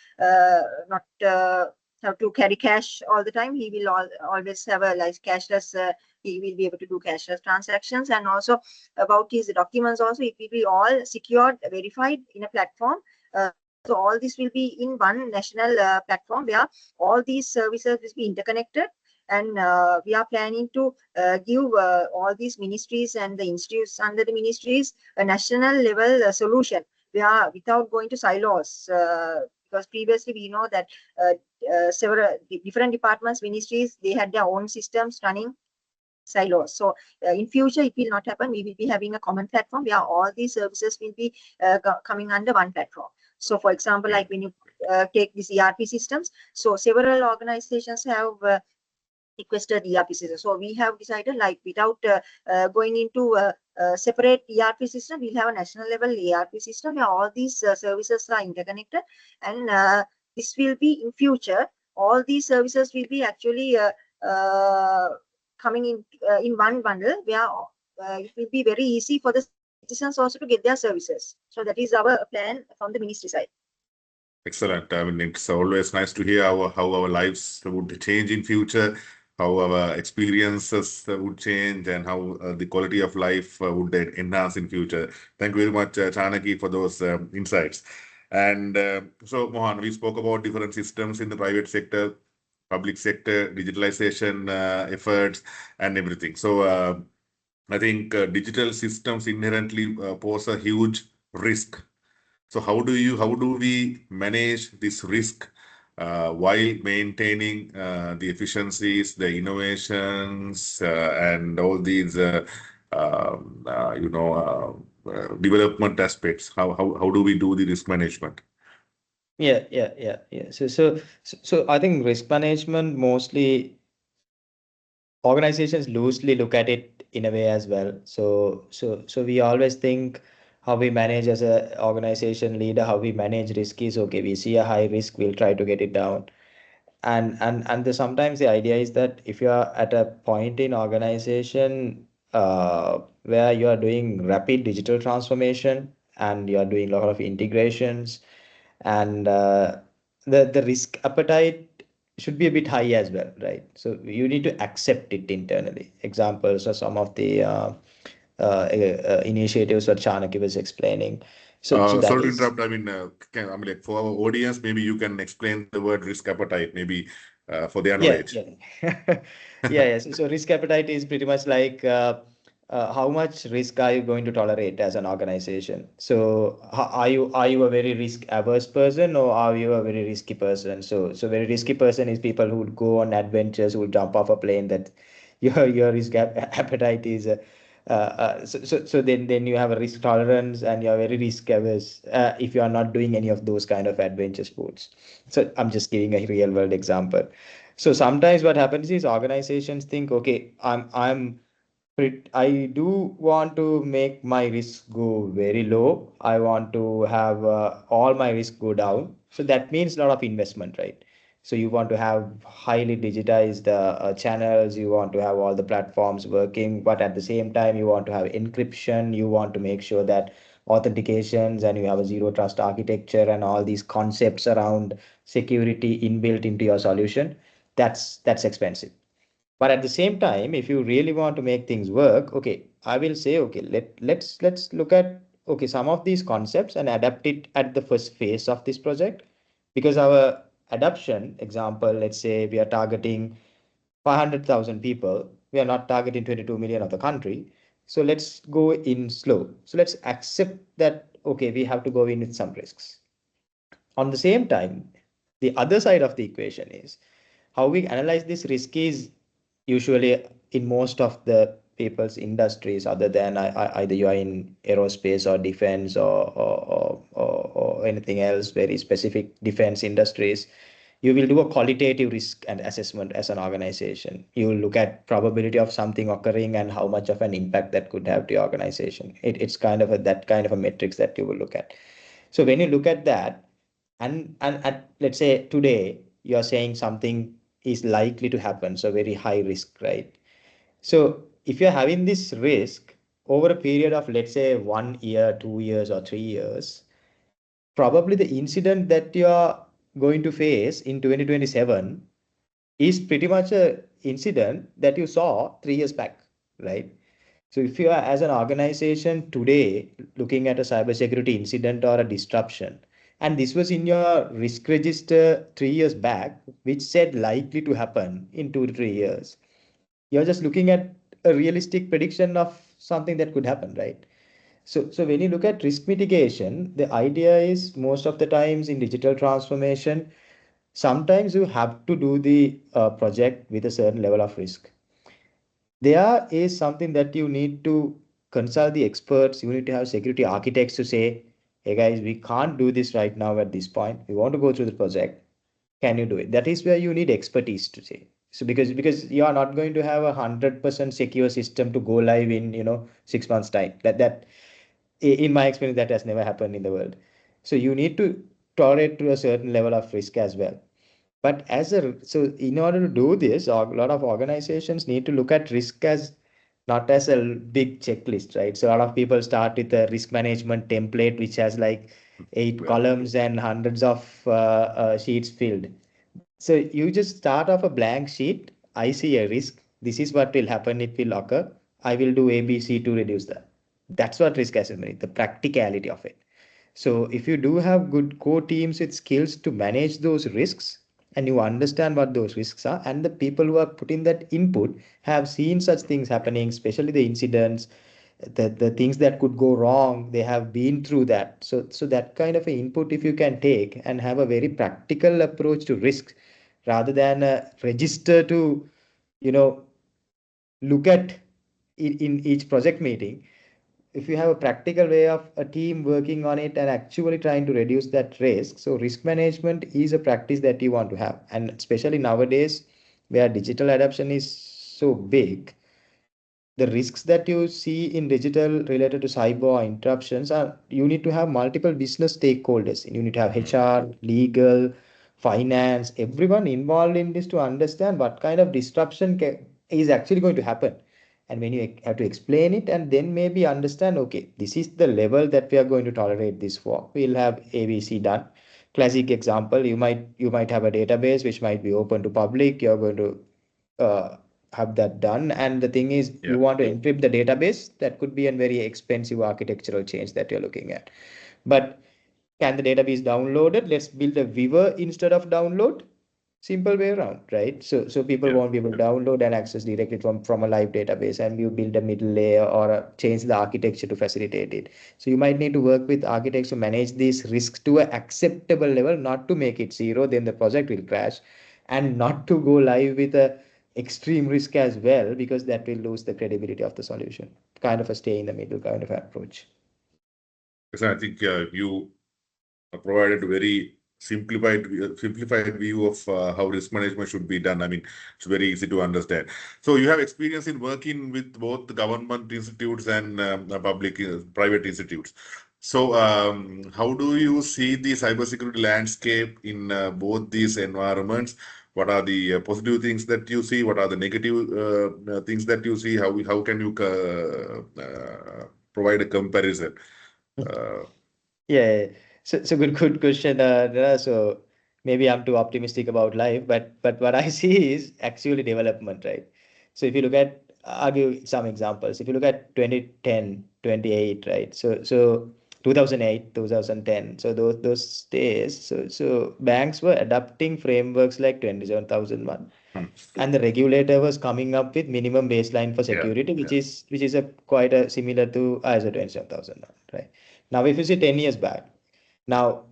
to carry cash all the time. He will always have a like cashless. He will be able to do cashless transactions. And also about his documents, also it will be all secured, verified in a platform. So all this will be in one national platform where all these services will be interconnected. And we are planning to give all these ministries and the institutes under the ministries a national level solution. We are without going to silos, because previously we know that several different departments, ministries, they had their own systems running silos. So in future, it will not happen. We will be having a common platform where all these services will be coming under one platform. So for example, like when you take these ERP systems, so several organizations have requested ERP system. So we have decided, like, without going into a separate ERP system, we'll have a national level ERP system where all these services are interconnected. And this will be in future, all these services will be actually coming in one bundle, where it will be very easy for the citizens also to get their services. So that is our plan from the ministry side. Excellent. I mean, it's always nice to hear how our lives would change in future, how our experiences would change, and how the quality of life would enhance in future. Thank you very much, Chanaki, for those insights. And so, Mohan, we spoke about different systems in the private sector, public sector, digitalization efforts, and everything. So I think digital systems inherently pose a huge risk. So how do we manage this risk while maintaining the efficiencies, the innovations, and all these development aspects? How do we do the risk management? Yeah. So I think risk management, mostly organizations loosely look at it in a way as well. So we always think how we manage as a organization leader, how we manage risk is okay. We see a high risk, we'll try to get it down. And sometimes the idea is that if you are at a point in organization where you are doing rapid digital transformation and you are doing a lot of integrations, and the risk appetite should be a bit high as well, right? So you need to accept it internally. Examples are some of the initiatives that Chanaki was explaining. So that sorry to is. interrupt. I mean, like for our audience, maybe you can explain the word risk appetite, maybe for their knowledge. Yeah. So risk appetite is pretty much like how much risk are you going to tolerate as an organization? So are you a very risk averse person, or are you a very risky person? So very risky person is people who would go on adventures, who would jump off a plane. That your risk appetite is. So then you have a risk tolerance, and you're very risk averse if you are not doing any of those kind of adventure sports. So I'm just giving a real world example. So sometimes what happens is organizations think, okay, I do want to make my risk go very low. I want to have all my risk go down. So that means a lot of investment, right? So you want to have highly digitized channels. You want to have all the platforms working, but at the same time, you want to have encryption. You want to make sure that authentications, and you have a zero trust architecture and all these concepts around security inbuilt into your solution. That's expensive. But at the same time, if you really want to make things work, okay, I will say, okay, let's look at, okay, some of these concepts and adapt it at the first phase of this project. Because our adoption example, let's say we are targeting 500,000 people, we are not targeting 22 million of the country. So let's go in slow. So let's accept that, okay, we have to go in with some risks. On the same time, the other side of the equation is how we analyze this risk is, usually in most of the people's industries, other than either you are in aerospace or defense or anything else, very specific defense industries, you will do a qualitative risk and assessment as an organization. You will look at probability of something occurring and how much of an impact that could have to your organization. It's kind of that kind of a metrics that you will look at. So when you look at that, and at, let's say today you're saying something is likely to happen, so very high risk, right? So if you're having this risk over a period of, let's say, 1 year, 2 years, or 3 years, probably the incident that you are going to face in 2027 is pretty much a incident that you saw 3 years back, right? So if you are as an organization today looking at a cybersecurity incident or a disruption, and this was in your risk register 3 years back, which said likely to happen in 2 to 3 years, you're just looking at a realistic prediction of something that could happen, right? So when you look at risk mitigation, the idea is most of the times in digital transformation, sometimes you have to do the project with a certain level of risk. There is something that you need to consult the experts. You need to have security architects to say, hey guys, we can't do this right now at this point. We want to go through the project. Can you do it? That is where you need expertise to say. So because you are not going to have 100% secure system to go live in 6 months time. That in my experience that has never happened in the world. So you need to tolerate to a certain level of risk as well. But so in order to do this, a lot of organizations need to look at risk as not as a big checklist, right? So a lot of people start with a risk management template, which has like 8 columns and hundreds of sheets filled. So you just start off a blank sheet. I see a risk. This is what will happen. It will occur. I will do A, B, C to reduce that. That's what risk assessment is, the practicality of it. So if you do have good core teams with skills to manage those risks, and you understand what those risks are, and the people who are putting that input have seen such things happening, especially the incidents, the things that could go wrong, they have been through that. So that kind of an input, if you can take and have a very practical approach to risk rather than register to look at in each project meeting, if you have a practical way of a team working on it and actually trying to reduce that risk. So risk management is a practice that you want to have, and especially nowadays where digital adoption is so big, the risks that you see in digital related to cyber interruptions are, you need to have multiple business stakeholders. You need to have HR, legal, finance, everyone involved in this to understand what kind of disruption is actually going to happen. And when you have to explain it and then maybe understand, okay, this is the level that we are going to tolerate this for. We'll have ABC done. Classic example, you might have a database which might be open to public. You're going to have that done. And the thing is, you want to encrypt the database. That could be a very expensive architectural change that you're looking at. But can the database downloaded? Let's build a viewer instead of download. Simple way around, right? So people won't be able to download and access directly from a live database, and you build a middle layer or change the architecture to facilitate it. So you might need to work with architects to manage these risks to an acceptable level, not to make it zero, then the project will crash, and not to go live with a extreme risk as well, because that will lose the credibility of the solution. Kind of a stay in the middle kind of approach. Yes, I think you provided a very simplified view of how risk management should be done. I mean, it's very easy to understand. So you have experience in working with both the government institutes and private institutes. So how do you see the cybersecurity landscape in both these environments? What are the positive things that you see? What are the negative things that you see? How can you provide a comparison? Yeah. So good question. So maybe I'm too optimistic about life, but what I see is actually development, right? So if you look at, I'll give some examples. If you look at 2010, 28, right? So 2008, 2010. So those days, so banks were adopting frameworks like 27001. And the regulator was coming up with minimum baseline for security, which is a quite a similar to ISO 27001, right? Now, if you see 10 years back, now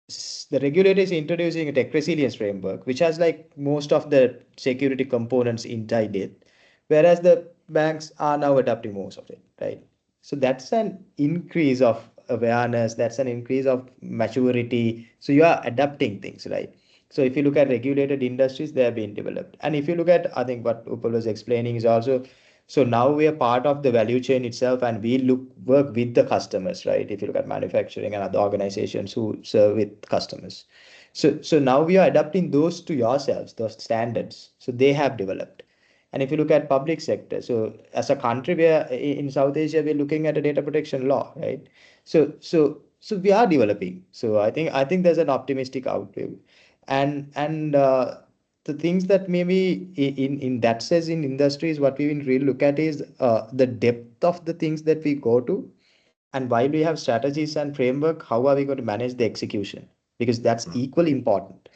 the regulator is introducing a tech resilience framework, which has like most of the security components inside it, whereas the banks are now adopting most of it, right? So that's an increase of awareness, that's an increase of maturity. So you are adapting things, right? So if you look at regulated industries, they have been developed. And if you look at, I think what Upul was explaining is also, so now we are part of the value chain itself, and we work with the customers, right? If you look at manufacturing and other organizations who serve with customers. So now we are adapting those to yourselves, those standards. So they have developed. And if you look at public sector, so as a country, we are in South Asia, we're looking at a data protection law, right? So we are developing. So I think there's an optimistic outlook, and the things that maybe in that sense in industries, what we will really look at is the depth of the things that we go to, and while we have strategies and framework, how are we going to manage the execution? Because that's equally important,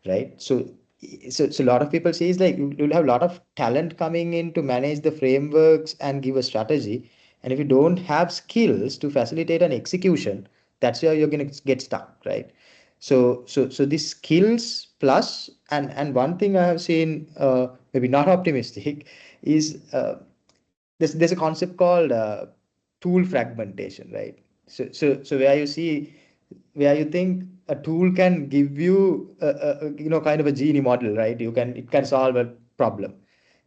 right? So a lot of people say is like you'll have a lot of talent coming in to manage the frameworks and give a strategy, and if you don't have skills to facilitate an execution, that's where you're going to get stuck, right? So these skills plus, and one thing I have seen, maybe not optimistic, is there's a concept called tool fragmentation, right? So where you see, where you think a tool can give you kind of a genie model, right? It can solve a problem.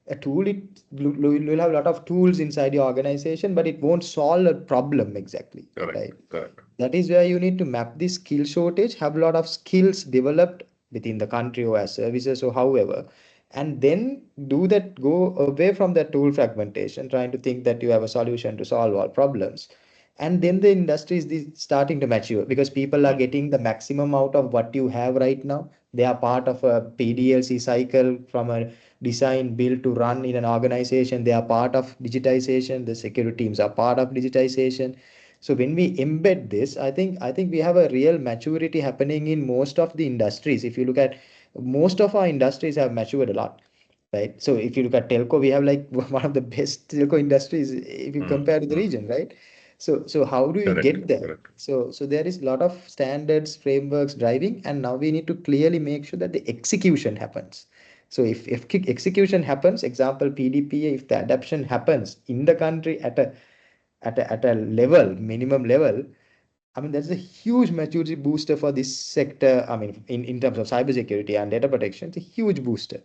A tool, you'll have a lot of tools inside your organization, but it won't solve a problem exactly, Correct. right? Correct. That is where you need to map the skill shortage, have a lot of skills developed within the country or as services or however, and then do that, go away from that tool fragmentation, trying to think that you have a solution to solve all problems. And then the industry is starting to mature because people are getting the maximum out of what you have right now. They are part of a PDLC cycle from a design, build to run in an organization. They are part of digitization. The security teams are part of digitization. So when we embed this, I think we have a real maturity happening in most of the industries. If you look at most of our industries have matured a lot, right? So if you look at telco, we have like one of the best telco industries if you compare to the region, right? So how do you Correct. get there? Correct. So there is a lot of standards, frameworks driving, and now we need to clearly make sure that the execution happens. So if execution happens, example PDPA, if the adoption happens in the country at a level, minimum level, I mean, that's a huge maturity booster for this sector. I mean, in terms of cybersecurity and data protection, it's a huge booster.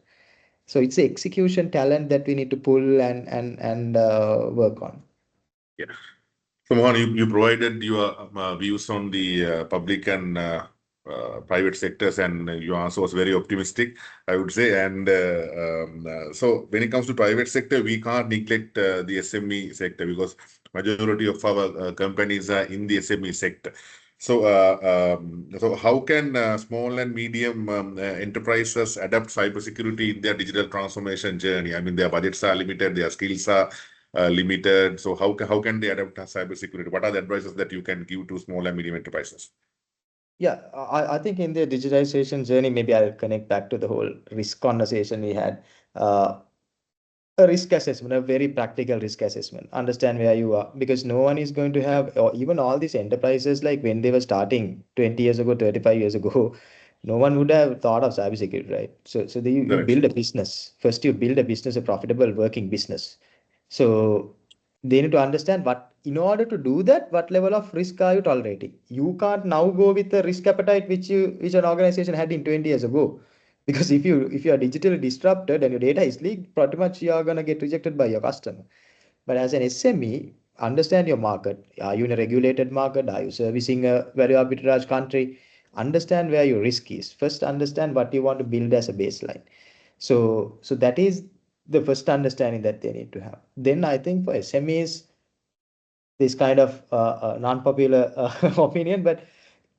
So it's the execution talent that we need to pull and work on. Yeah. So Mohan, you provided your views on the public and private sectors, and your answer was very optimistic, I would say. And so when it comes to private sector, we can't neglect the SME sector because majority of our companies are in the SME sector. So how can small and medium enterprises adapt cybersecurity in their digital transformation journey? I mean, their budgets are limited, their skills are limited. So how can they adapt cybersecurity? What are the advices that you can give to small and medium enterprises? Yeah, I think in the digitization journey, maybe I'll connect back to the whole risk conversation we had. A risk assessment, a very practical risk assessment. Understand where you are, because no one is going to have, or even all these enterprises, like when they were starting 20 years ago, 35 years ago, no one would have thought of cybersecurity, right? So you Correct. build a business. First, you build a business, a profitable working business. So they need to understand what, in order to do that, what level of risk are you tolerating? You can't now go with the risk appetite which an organization had in 20 years ago. Because if you are digitally disrupted and your data is leaked, pretty much you are gonna get rejected by your customer. But as an SME, understand your market. Are you in a regulated market? Are you servicing a very arbitrage country? Understand where your risk is. First, understand what you want to build as a baseline. So that is the first understanding that they need to have. Then I think for SMEs, this kind of non-popular opinion, but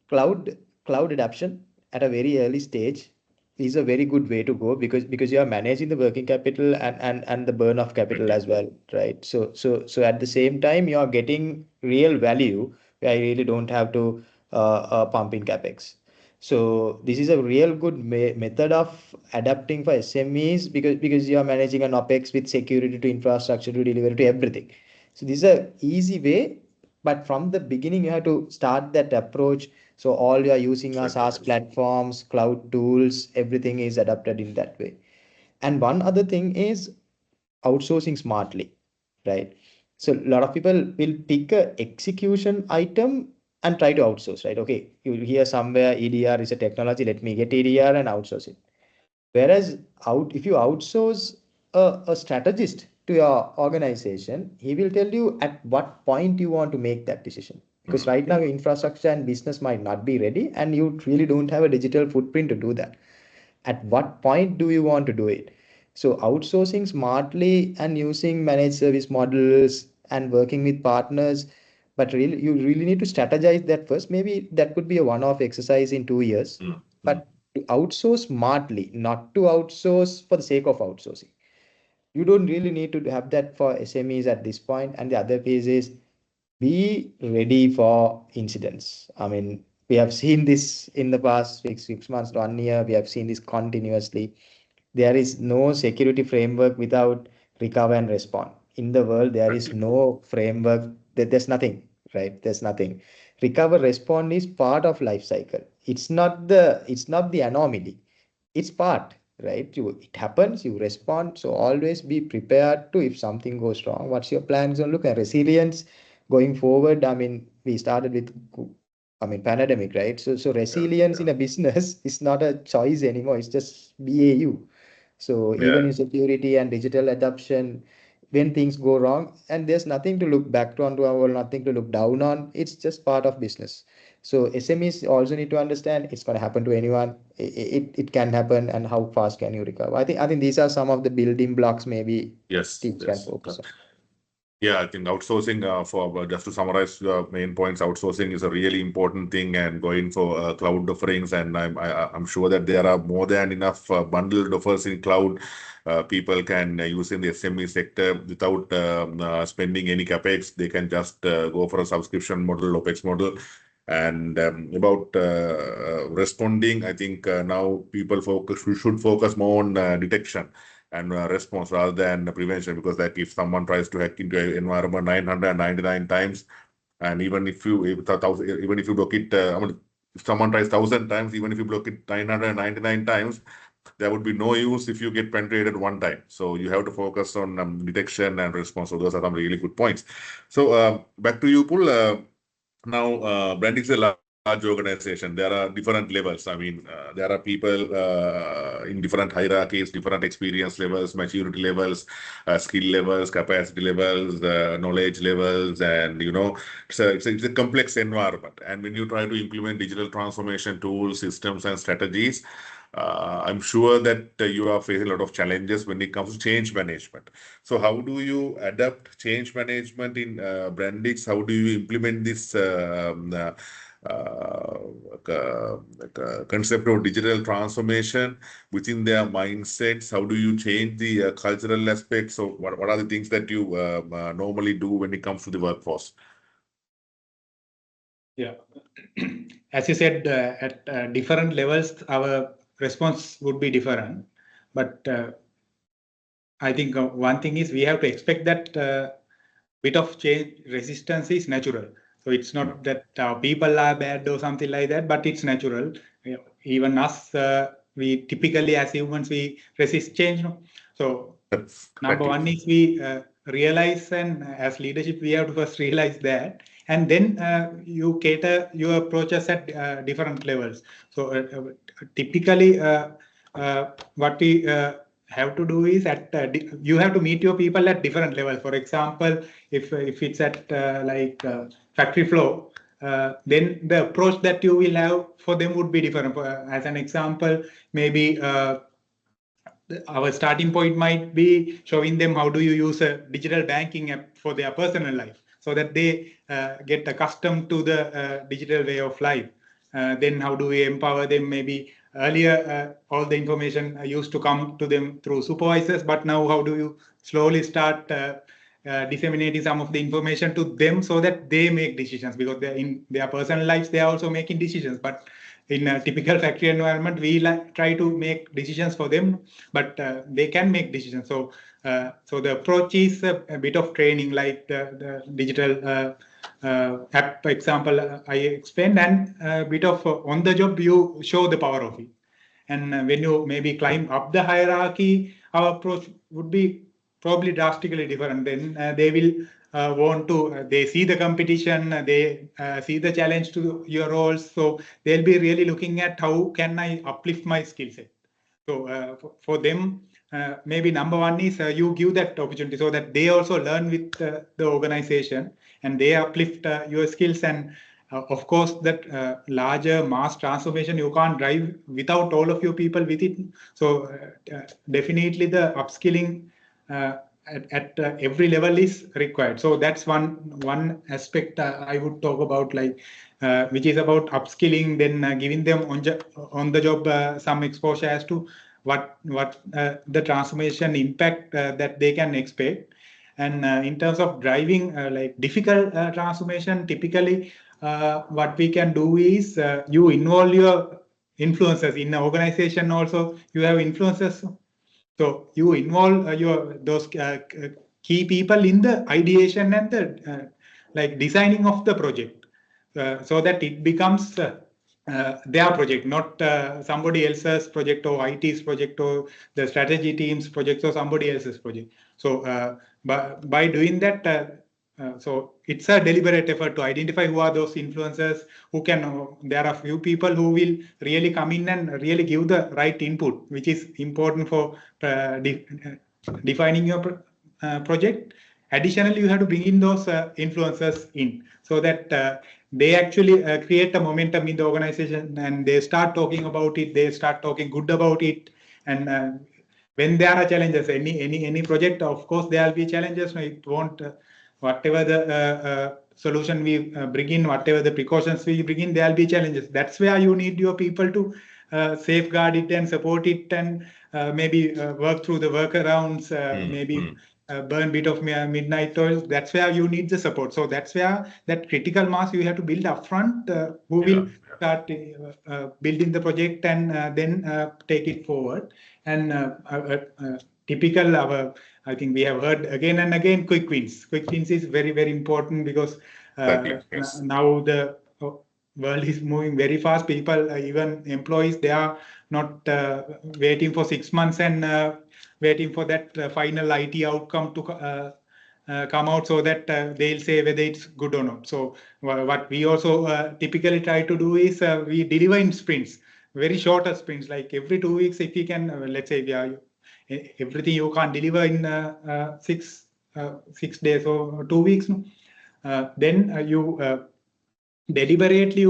cloud cloud adoption at a very early stage is a very good way to go, because you are managing the working capital and the burn of capital as well, right? So at the same time you are getting real value where you really don't have to pump in capex. So this is a real good method of adapting for SMEs, because you are managing an OPEX with security to infrastructure to delivery to everything. So this is a easy way, but from the beginning you have to start that approach So all you are using are SaaS platforms, cloud tools, everything is adapted in that way. And one other thing is outsourcing smartly, right? So a lot of people will pick a execution item and try to outsource, right? Okay, you hear somewhere EDR is a technology, let me get EDR and outsource it. Whereas if you outsource a strategist to your organization, he will tell you at what point you want to make that decision. Because right now your infrastructure and business might not be ready and you really don't have a digital footprint to do that. At what point do you want to do it? So outsourcing smartly and using managed service models and working with partners, but really you really need to strategize that first. Maybe that could be a one-off exercise in 2 years, but to outsource smartly, not to outsource for the sake of outsourcing. You don't really need to have that for SMEs at this point. And the other piece is be ready for incidents. I mean, we have seen this in the past 6 months to 1 year. We have seen this continuously. There is no security framework without recover and respond. In the world, there is no framework. There's nothing, right? There's nothing. Recover, respond is part of life cycle. It's not the anomaly. It's part, right? It happens, you respond. So always be prepared to if something goes wrong. What's your plans on look at resilience going forward? I mean, we started with pandemic, right? So resilience in a business is not a choice anymore. It's just BAU. So even in security and digital adoption, when things go wrong, and there's nothing to look back on or nothing to look down on, it's just part of business. So SMEs also need to understand it's going to happen to anyone. It can happen, and how fast can you recover? I think these are some of the building blocks maybe teams can focus on. Yeah, I think outsourcing just to summarize the main points, outsourcing is a really important thing, and going for cloud offerings. And I'm sure that there are more than enough bundled offers in cloud. People can use in the SME sector without spending any capex. They can just go for a subscription model, OPEX model. And about responding, I think now people should focus more on detection and response rather than prevention, because that if someone tries to hack into an environment 999 times, and even if you block it, if someone tries 1,000 times, even if you block it 999 times, there would be no use if you get penetrated one time. So you have to focus on detection and response. So those are some really good points. So back to you, Upul. Now, Brandix is a large organization. There are different levels. I mean, there are people in different hierarchies, different experience levels, maturity levels, skill levels, capacity levels, knowledge levels, and it's a complex environment. And when you try to implement digital transformation tools, systems, and strategies, I'm sure that you are facing a lot of challenges when it comes to change management. So how do you adapt change management in Brandix? How do you implement this concept of digital transformation within their mindsets? How do you change the cultural aspects? So what are the things that you normally do when it comes to the workforce? Yeah, as you said, at different levels, our response would be different. But I think one thing is we have to expect that bit of change resistance is natural. So it's not that people are bad or something like that, but it's natural. Even us, we typically as humans, we resist change. No? So number one is we realize, and as leadership, we have to first realize that. And then you cater your approaches at different levels. So typically, what we have to do is you have to meet your people at different levels. For example, if it's at factory floor, then the approach that you will have for them would be different. As an example, maybe our starting point might be showing them how do you use a digital banking app for their personal life, so that they get accustomed to the digital way of life. Then how do we empower them? Maybe earlier, all the information used to come to them through supervisors, but now how do you slowly start disseminating some of the information to them so that they make decisions, because they're in their personal lives, they are also making decisions. But in a typical factory environment, we try to make decisions for them, but they can make decisions. So so the approach is a bit of training, like the digital app example I explained, and a bit of on the job you show the power of it. And when you maybe climb up the hierarchy, our approach would be probably drastically different. Then they will want to, they see the competition, they see the challenge to your roles. So they'll be really looking at how can I uplift my skill set. So for them, maybe number one is you give that opportunity so that they also learn with the organization and they uplift your skills. And of course, that larger mass transformation you can't drive without all of your people with it. So definitely the upskilling at every level is required. So that's one aspect I would talk about, like which is about upskilling, then giving them on the job some exposure as to what the transformation impact that they can expect. And in terms of driving like difficult transformation, typically what we can do is you involve your influencers in the organization. Also, you have influencers, so you involve those key people in the ideation and the like designing of the project, so that it becomes their project, not somebody else's project or IT's project or the strategy team's project or somebody else's project. So by doing that, so it's a deliberate effort to identify who are those influencers who can. There are few people who will really come in and really give the right input, which is important for defining your project. Additionally, you have to bring in those influencers in so that they actually create a momentum in the organization and they start talking about it. They start talking good about it. And when there are challenges, any project, of course, there will be challenges. It won't. Whatever the solution we bring in, whatever the precautions we bring in, there will be challenges. That's where you need your people to safeguard it and support it, and maybe work through the workarounds, maybe burn a bit of midnight oils. That's where you need the support. So that's where that critical mass you have to build upfront, who will start building the project and then take it forward. And typical I think we have heard again and again, quick wins. Quick wins is very, very important because now the world is moving very fast. People, even employees, they are not waiting for 6 months and waiting for that final IT outcome to come out so that they'll say whether it's good or not. So what we also typically try to do is we deliver in sprints, very shorter sprints, like every 2 weeks. If we can, let's say we are everything you can't deliver in 6 days or 2 weeks, then you deliberately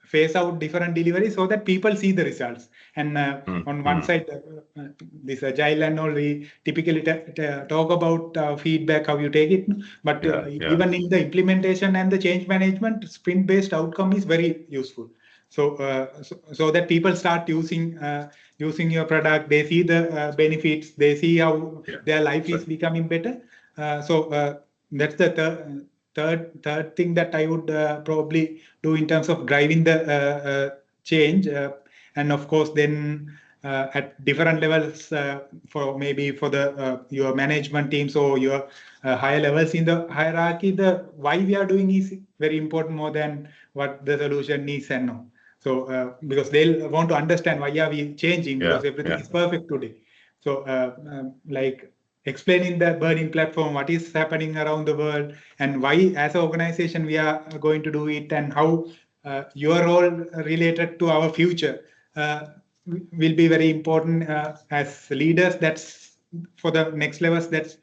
phase out different deliveries so that people see the results. And on one side, this agile and all, we typically talk about feedback, how you take it. But even in the implementation and the change management, sprint-based outcome is very useful. So so that people start using your product, they see the benefits, they see how their life is becoming better. So that's the third thing that I would probably do in terms of driving the change. And of course, then at different levels, for the your management teams or your higher levels in the hierarchy, the why we are doing is very important, more than what the solution is and no. So because they'll want to understand why are we changing, because everything is perfect today. So like explaining the burning platform, what is happening around the world, and why as an organization we are going to do it, and how your role related to our future will be very important as leaders. That's for the next levels that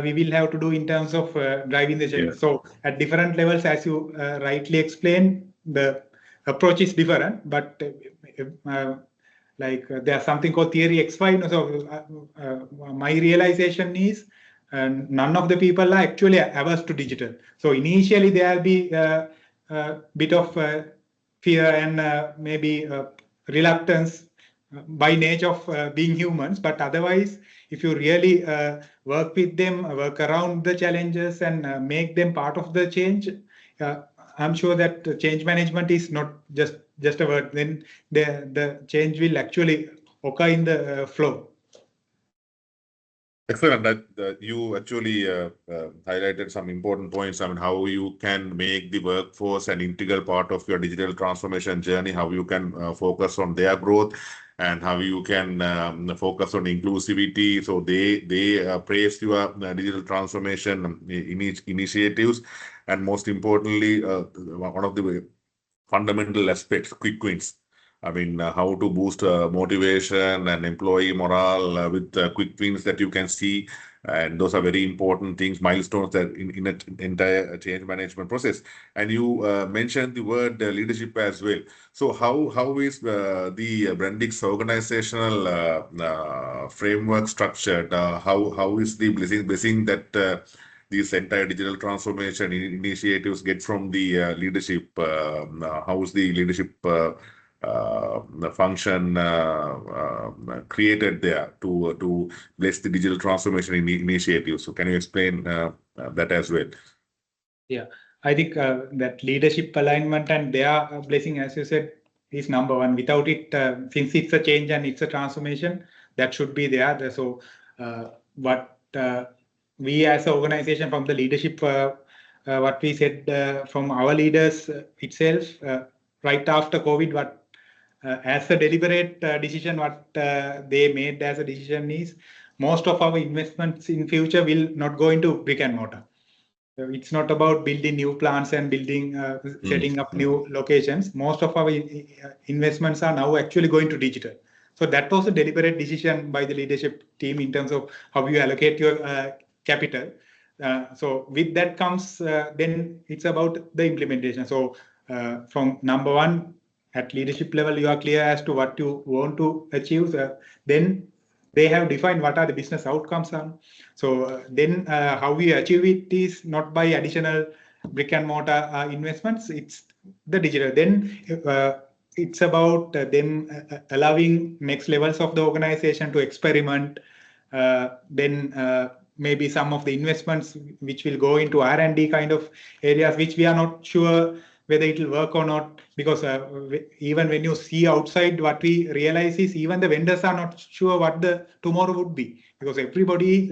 we will have to do in terms of driving the change. So at different levels, as you rightly explained, the approach is different, but like there's something called theory XY. So my realization is none of the people are actually averse to digital. So initially there will be a bit of fear and maybe reluctance by nature of being humans. But otherwise, if you really work with them, work around the challenges and make them part of the change, I'm sure that change management is not just a word. Then the change will actually occur in the flow. Excellent. That you actually highlighted some important points. I mean, how you can make the workforce an integral part of your digital transformation journey, how you can focus on their growth, and how you can focus on inclusivity. So they praise your digital transformation initiatives, and most importantly, one of the fundamental aspects, quick wins. I mean, how to boost motivation and employee morale with quick wins that you can see. And those are very important things, milestones that in an entire change management process. And you mentioned the word leadership as well. So how is the Brandix organizational framework structured? How is the blessing that these entire digital transformation initiatives get from the leadership? How is the leadership function created there to bless the digital transformation initiatives? So can you explain that as well? Yeah, I think that leadership alignment and their blessing, as you said, is number one. Without it, since it's a change and it's a transformation, that should be there. So what we as an organization from the leadership, what we said from our leaders itself, right after COVID, what as a deliberate decision, what they made as a decision is most of our investments in future will not go into brick and mortar. It's not about building new plants and building, setting up new locations. Most of our investments are now actually going to digital. So that was a deliberate decision by the leadership team in terms of how you allocate your capital. So with that comes, then it's about the implementation. So from number one, at leadership level, you are clear as to what you want to achieve. Then they have defined what are the business outcomes are. So then how we achieve it is not by additional brick and mortar investments, it's the digital. Then it's about them allowing next levels of the organization to experiment. Then maybe some of the investments which will go into R&D kind of areas, which we are not sure whether it will work or not, because even when you see outside, what we realize is even the vendors are not sure what the tomorrow would be, because everybody,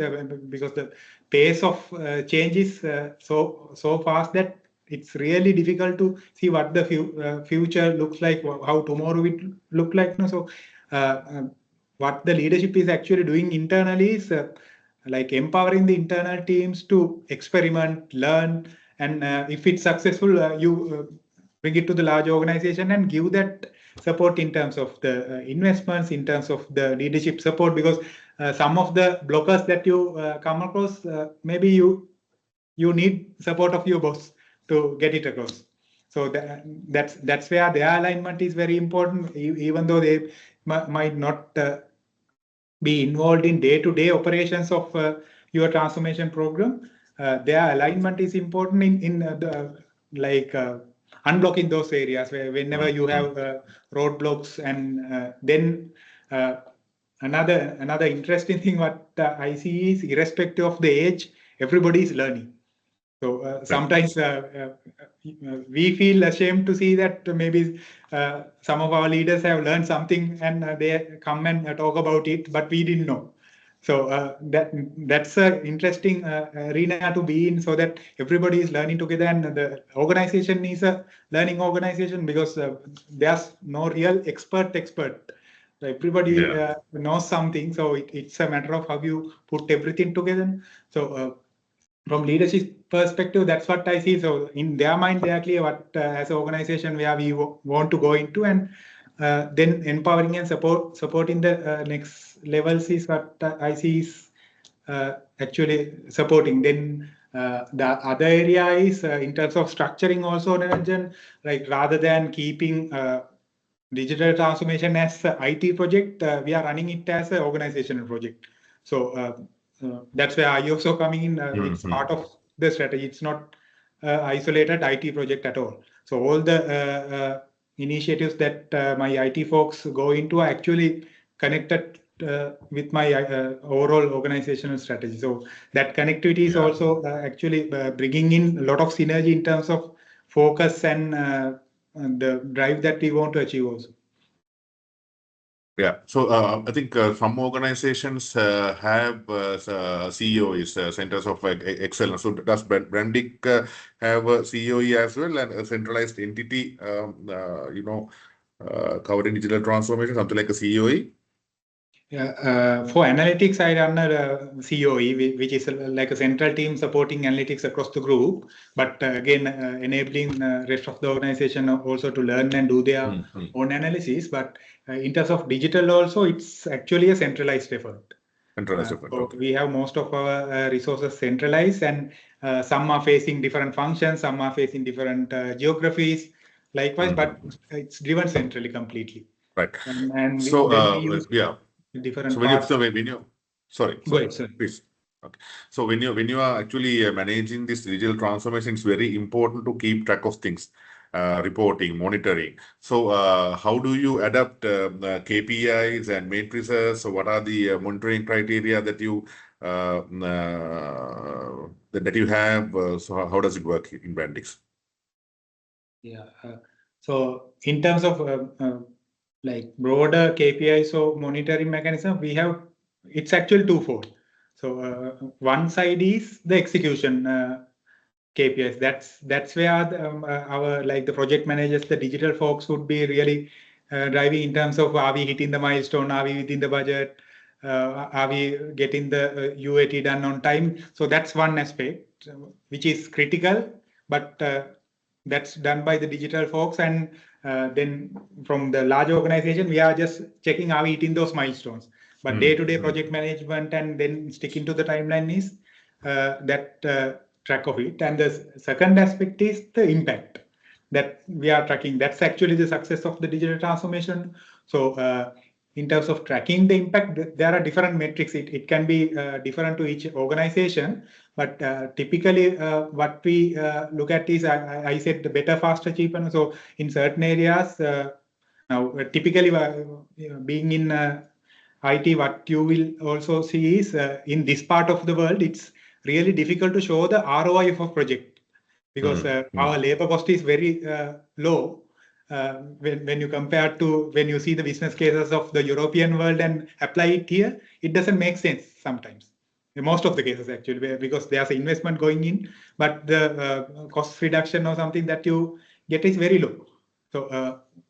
because the pace of change is so fast that it's really difficult to see what the future looks like, how tomorrow will look like. So what the leadership is actually doing internally is like empowering the internal teams to experiment, learn, and if it's successful, you bring it to the large organization and give that support in terms of the investments, in terms of the leadership support, because some of the blockers that you come across, maybe you need support of your boss to get it across. So that's where their alignment is very important, even though they might not be involved in day-to-day operations of your transformation program. Their alignment is important in the like unblocking those areas where whenever you have roadblocks, and then another interesting thing what I see is irrespective of the age, everybody is learning. So sometimes we feel ashamed to see that maybe some of our leaders have learned something and they come and talk about it, but we didn't know. So that's an interesting arena to be in, so that everybody is learning together, and the organization is a learning organization, because there's no real expert. So everybody knows something, so it's a matter of how you put everything together. So from leadership perspective, that's what I see. So in their mind, they are clear what as an organization where we want to go into, and then empowering and supporting the next levels is what I see is actually supporting. Then the other area is in terms of structuring also, Neranjan, like rather than keeping digital transformation as an IT project, we are running it as an organizational project. So that's where I also coming in. It's part of the strategy. It's not isolated IT project at all. So all the initiatives that my IT folks go into are actually connected with my overall organizational strategy. So that connectivity is also actually bringing in a lot of synergy in terms of focus and the drive that we want to achieve also. Yeah, so I think some organizations have COEs, Centers of Excellence. So does Brandix have a COE as well, and a centralized entity, covering digital transformation, something like a COE? Yeah, for analytics, I run a COE, which is like a central team supporting analytics across the group, but again, enabling rest of the organization also to learn and do their own analysis. But in terms of digital also, it's actually a centralized effort. Centralized effort, So okay. we have most of our resources centralized, and some are facing different functions, some are facing different geographies, likewise, but it's driven centrally completely. Right. And So, then we use yeah. different So parts. sorry, Go ahead, sir. please. Okay. So when you are actually managing this digital transformation, it's very important to keep track of things, reporting, monitoring. So how do you adapt KPIs and matrices? So what are the monitoring criteria that you have? So how does it work in Brandix? Yeah. So in terms of like broader KPIs or monitoring mechanism, it's actually twofold. So one side is the execution KPIs. That's where our like the project managers, the digital folks would be really driving in terms of, are we hitting the milestone? Are we within the budget? Are we getting the UAT done on time? So that's one aspect which is critical, but that's done by the digital folks. And then from the large organization, we are just checking, are we hitting those milestones? But day-to-day project management and then sticking to the timeline is that track of it. And the second aspect is the impact that we are tracking. That's actually the success of the digital transformation. So in terms of tracking the impact, there are different metrics. It can be different to each organization, but typically what we look at is, I said the better, faster, cheaper. So in certain areas, now typically being in IT, what you will also see is in this part of the world, it's really difficult to show the ROI of a project because our labor cost is very low. When you compare to when you see the business cases of the European world and apply it here, it doesn't make sense sometimes. In most of the cases, actually, because there's an investment going in, but the cost reduction or something that you get is very low.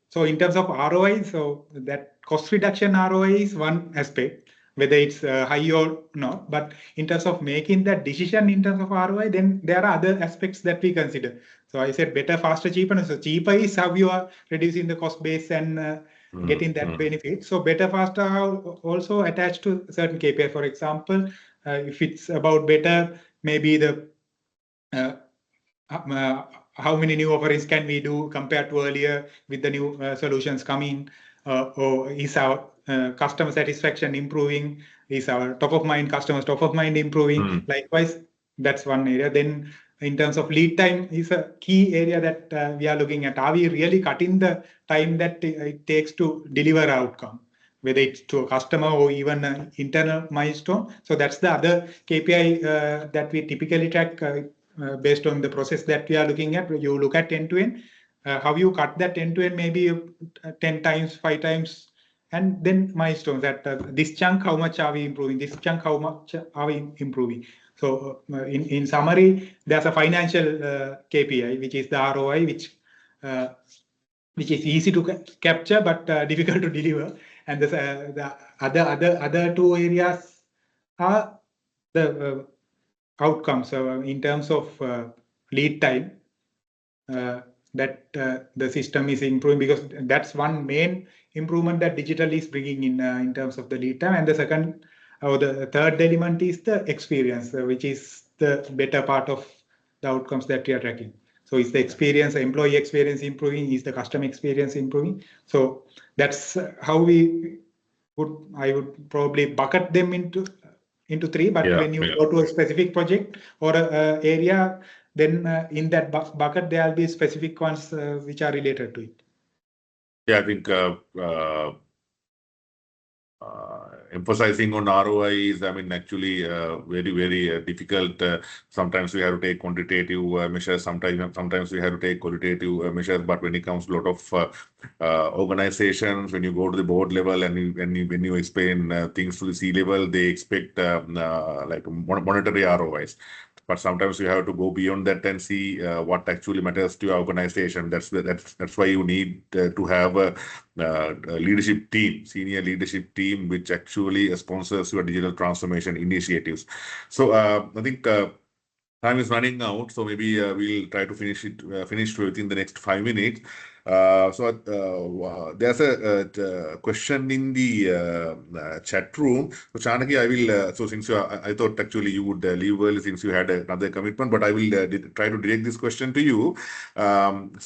So in terms of ROI, so that cost reduction ROI is one aspect, whether it's high or not. But in terms of making that decision in terms of ROI, then there are other aspects that we consider. So I said better, faster, cheaper. So cheaper is how you are reducing the cost base and getting that benefit. So better, faster are also attached to certain KPI. For example, if it's about better, maybe the how many new offerings can we do compared to earlier with the new solutions coming, or is our customer satisfaction improving? Is our customers top of mind improving? Likewise, that's one area. Then in terms of lead time is a key area that we are looking at. Are we really cutting the time that it takes to deliver outcome, whether it's to a customer or even an internal milestone? So that's the other KPI that we typically track based on the process that we are looking at. You look at end-to-end, how you cut that end-to-end maybe 10 times, 5 times, and then milestones that this chunk, how much are we improving? This chunk, how much are we improving? So in summary, there's a financial KPI, which is the ROI, which is easy to capture but difficult to deliver. And the other two areas are the outcomes in terms of lead time, that the system is improving, because that's one main improvement that digital is bringing in terms of the lead time. And the second or the third element is the experience, which is the better part of the outcomes that we are tracking. So is the experience, the employee experience improving? Is the customer experience improving? So that's how I would probably bucket them into three. But when you go to a specific project or area, then in that bucket there will be specific ones which are related to it. Yeah, I think emphasizing on ROI is, I mean, actually very, very difficult. Sometimes we have to take quantitative measures. Sometimes we have to take qualitative measures. But when it comes to a lot of organizations, when you go to the board level and when you explain things to the C level, they expect like monetary ROIs. But sometimes you have to go beyond that and see what actually matters to your organization. That's why you need to have a leadership team, senior leadership team, which actually sponsors your digital transformation initiatives. So I think time is running out, so maybe we'll try to finish within the next 5 minutes. There's a question in the chat room. So Chanaki, I will. So since I thought actually you would leave early since you had another commitment, but I will try to direct this question to you. Now.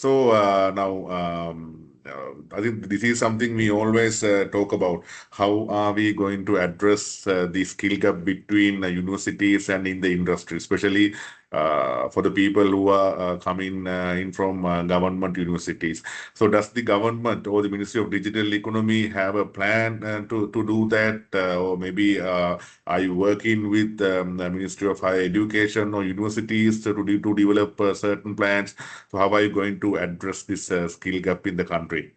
I think this is something we always talk about. How are we going to address the skill gap between universities and in the industry, especially for the people who are coming in from government universities? So does the government or the Ministry of Digital Economy have a plan to do that? Or maybe are you working with the Ministry of Higher Education or universities to develop certain plans? So how are you going to address this skill gap in the country?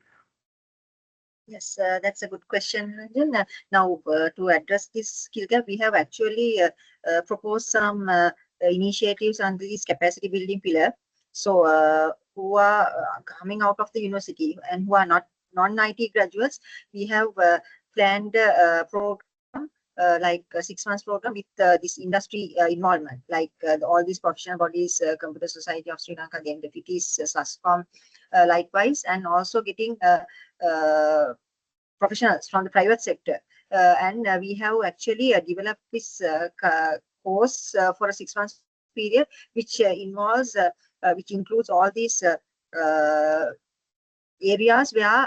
Yes, that's a good question, Neranjan. Now, to address this skill gap, we have actually proposed some initiatives under this capacity building pillar. So, who are coming out of the university and who are not non-IT graduates, we have planned a program like a 6 months program with this industry involvement, like all these professional bodies, Computer Society of Sri Lanka, the FITIS, SASCOM, likewise, and also getting professionals from the private sector. And we have actually developed this course for a 6 months period, which which includes all these areas where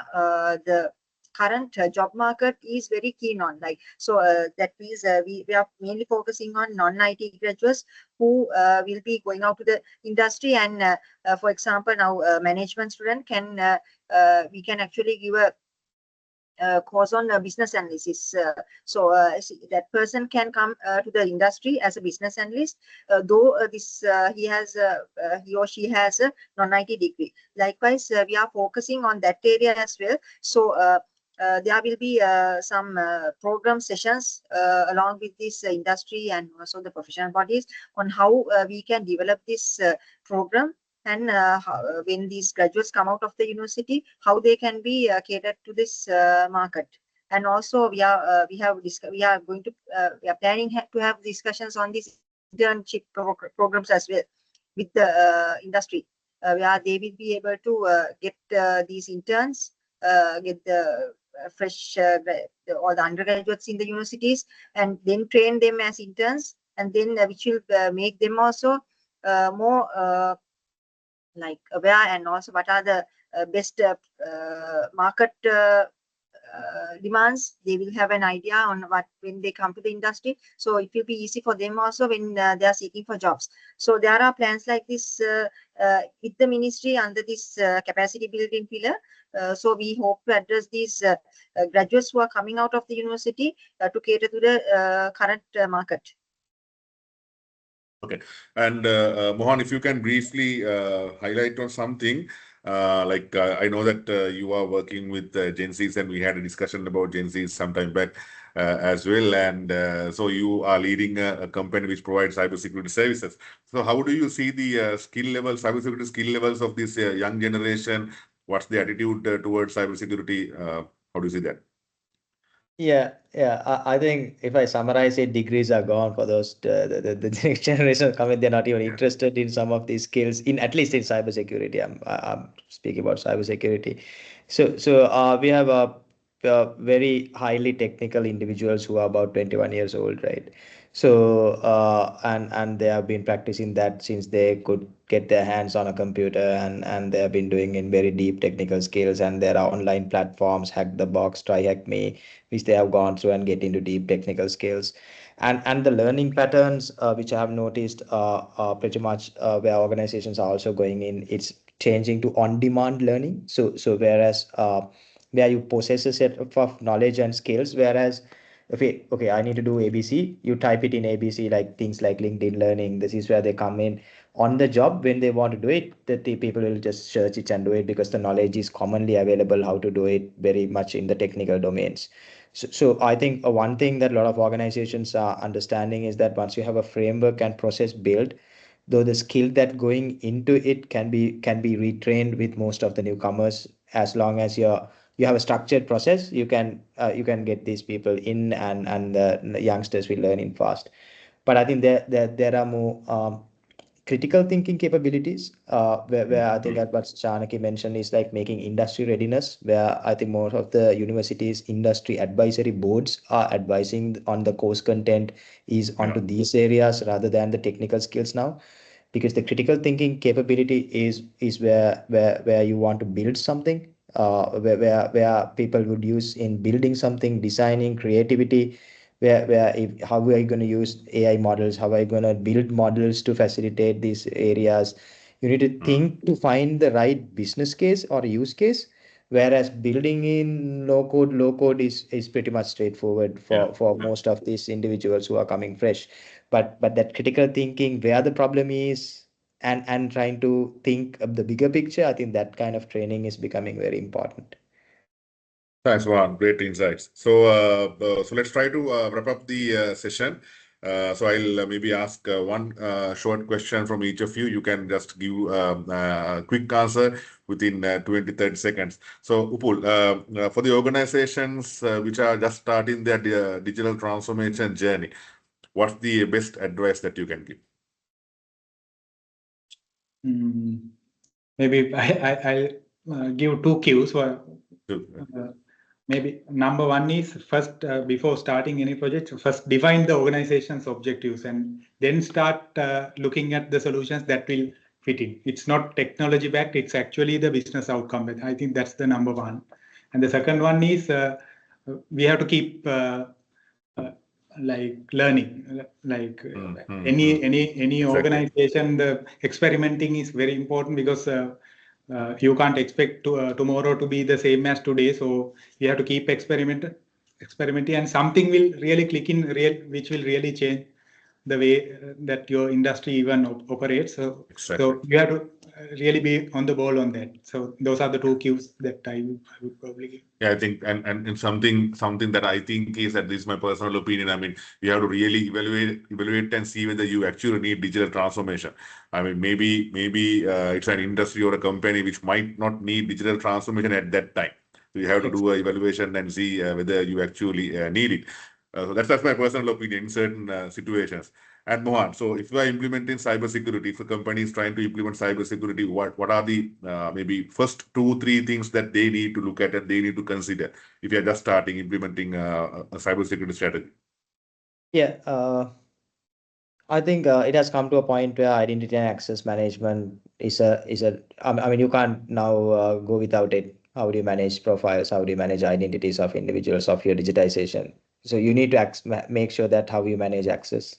the current job market is very keen on. Like, so that means we are mainly focusing on non-IT graduates who will be going out to the industry. And for example, now management student can we can actually give a course on business analysis. So that person can come to the industry as a business analyst, though he or she has a non-IT degree. Likewise, we are focusing on that area as well. So there will be some program sessions along with this industry and also the professional bodies on how we can develop this program, and when these graduates come out of the university, how they can be catered to this market. And also we are planning to have discussions on these internship programs as well with the industry, where they will be able to get these interns, get the fresh all the undergraduates in the universities, and then train them as interns, and then which will make them also more like aware, and also what are the best market demands. They will have an idea on what when they come to the industry, so it will be easy for them also when they are seeking for jobs. So there are plans like this with the ministry under this capacity building pillar. So we hope to address these graduates who are coming out of the university to cater to the current market. Okay, and Mohan, if you can briefly highlight on something, I know that you are working with Gen Zs, and we had a discussion about Gen Zs sometime back as well, and so you are leading a company which provides cybersecurity services. So how do you see the cybersecurity skill levels of this young generation? What's the attitude towards cybersecurity? How do you see that? Yeah, I think if I summarize it, degrees are gone for those the next generation coming. They're not even interested in some of these skills, in at least in cybersecurity. I'm speaking about cybersecurity. So we have very highly technical individuals who are about 21 years old, right? So and they have been practicing that since they could get their hands on a computer, and they have been doing in very deep technical skills. And there are online platforms, Hack the Box, Try Hack Me, which they have gone through and get into deep technical skills. And the learning patterns which I have noticed are pretty much where organizations are also going in. It's changing to on-demand learning. So whereas where you possess a set of knowledge and skills, whereas okay, I need to do ABC. You type it in ABC, like things like LinkedIn Learning. This is where they come in on the job when they want to do it. That the people will just search it and do it because the knowledge is commonly available how to do it very much in the technical domains. So I think one thing that a lot of organizations are understanding is that once you have a framework and process built, though the skill that going into it can be retrained with most of the newcomers, as long as you have a structured process, you can get these people in, and the youngsters will learn in fast. But I think there are more critical thinking capabilities, where I think what Chanaki mentioned is like making industry readiness, where I think most of the universities industry advisory boards are advising on the course content is onto these areas rather than the technical skills now, because the critical thinking capability is where you want to build something, where people would use in building something, designing, creativity, how are you going to use AI models, how are you going to build models to facilitate these areas. You need to think to find the right business case or use case, whereas building in low code is pretty much straightforward for most of these individuals who are coming fresh. But that critical thinking, where the problem is, and trying to think of the bigger picture, I think that kind of training is becoming very important. Thanks, Mohan. Great insights. So, so let's try to wrap up the session. So I'll maybe ask one short question from each of you. You can just give a quick answer within 20-30 seconds. So, Upul, for the organizations which are just starting their digital transformation journey, what's the best advice that you can give? Maybe I'll give two cues. Maybe number one is first, before starting any project, first define the organization's objectives and then start looking at the solutions that will fit in. It's not technology backed, it's actually the business outcome. I think that's the number one. And the second one is we have to keep like learning, like any organization, the experimenting is very important, because you can't expect tomorrow to be the same as today. So you have to keep experimenting, and something will really click in, which will really change the way that your industry even operates. So you have to really be on the ball on that. So those are the two cues that I would probably give. Yeah, I think, and something that I think is that this is my personal opinion. I mean, you have to really evaluate and see whether you actually need digital transformation. I mean, maybe it's an industry or a company which might not need digital transformation at that time. So you have to do an evaluation and see whether you actually need it. So that's my personal opinion in certain situations. And Mohan, so if you are implementing cybersecurity, if a company is trying to implement cybersecurity, what are the maybe first 2-3 things that they need to look at and they need to consider if you are just starting implementing a cybersecurity strategy? Yeah, I think it has come to a point where identity and access management is a. I mean, you can't now go without it. How do you manage profiles? How do you manage identities of individuals of your digitization? So you need to make sure that how you manage access.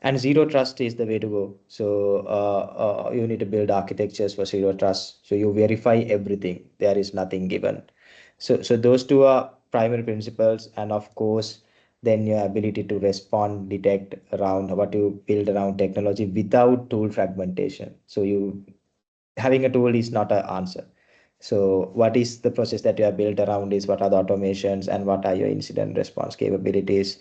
And zero trust is the way to go. So you need to build architectures for zero trust. So you verify everything. There is nothing given. So those two are primary principles. And of course, then your ability to respond, detect around what you build around technology without tool fragmentation. So you having a tool is not an answer. So what is the process that you have built around is what are the automations and what are your incident response capabilities.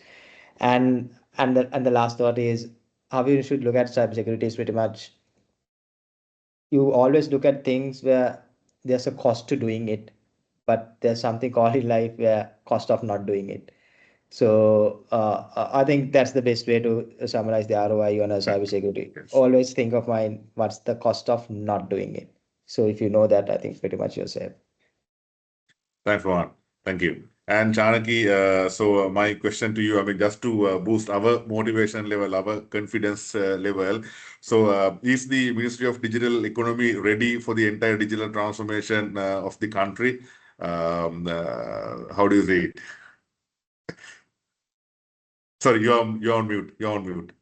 And the last thought is how you should look at cybersecurity is pretty much you always look at things where there's a cost to doing it, but there's something called in life where cost of not doing it. So I think that's the best way to summarize the ROI on a cybersecurity. Always think of what's the cost of not doing it. So if you know that, I think pretty much you're safe. Thanks, Mohan. Thank you. And Chanaki, so my question to you, I mean, just to boost our motivation level, our confidence level. So is the Ministry of Digital Economy ready for the entire digital transformation of the country? How do you see it? Sorry, you're on mute. You're on mute.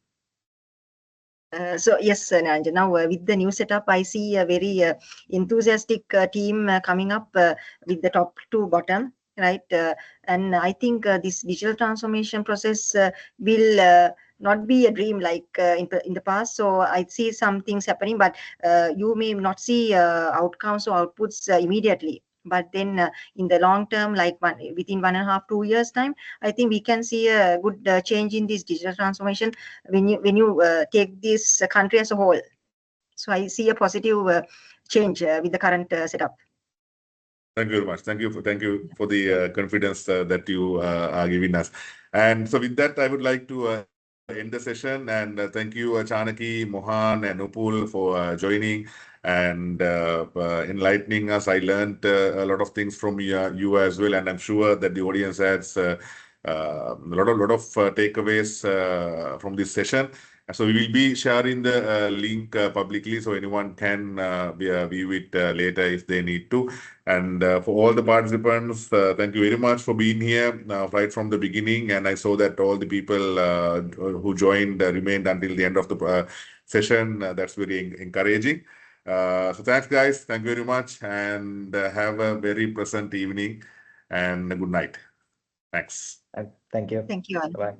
So yes, Neranjan, now with the new setup, I see a very enthusiastic team coming up with the top to bottom. right? And I think this digital transformation process will not be a dream like in the past. So I see some things happening, but you may not see outcomes or outputs immediately. But then in the long term, like within 1.5 to 2 years time, I think we can see a good change in this digital transformation when you take this country as a whole. So I see a positive change with the current setup. Thank you very much. Thank you for the confidence that you are giving us. And so with that, I would like to end the session, and thank you Chanaki, Mohan, and Upul for joining and enlightening us. I learned a lot of things from you as well, and I'm sure that the audience has a lot of takeaways from this session. So we will be sharing the link publicly, so anyone can view it later if they need to. And for all the participants, thank you very much for being here right from the beginning. And I saw that all the people who joined remained until the end of the session. That's very encouraging. So thanks, guys. Thank you very much, and have a very pleasant evening and a good night. Thanks. Thank you. Thank you. Bye.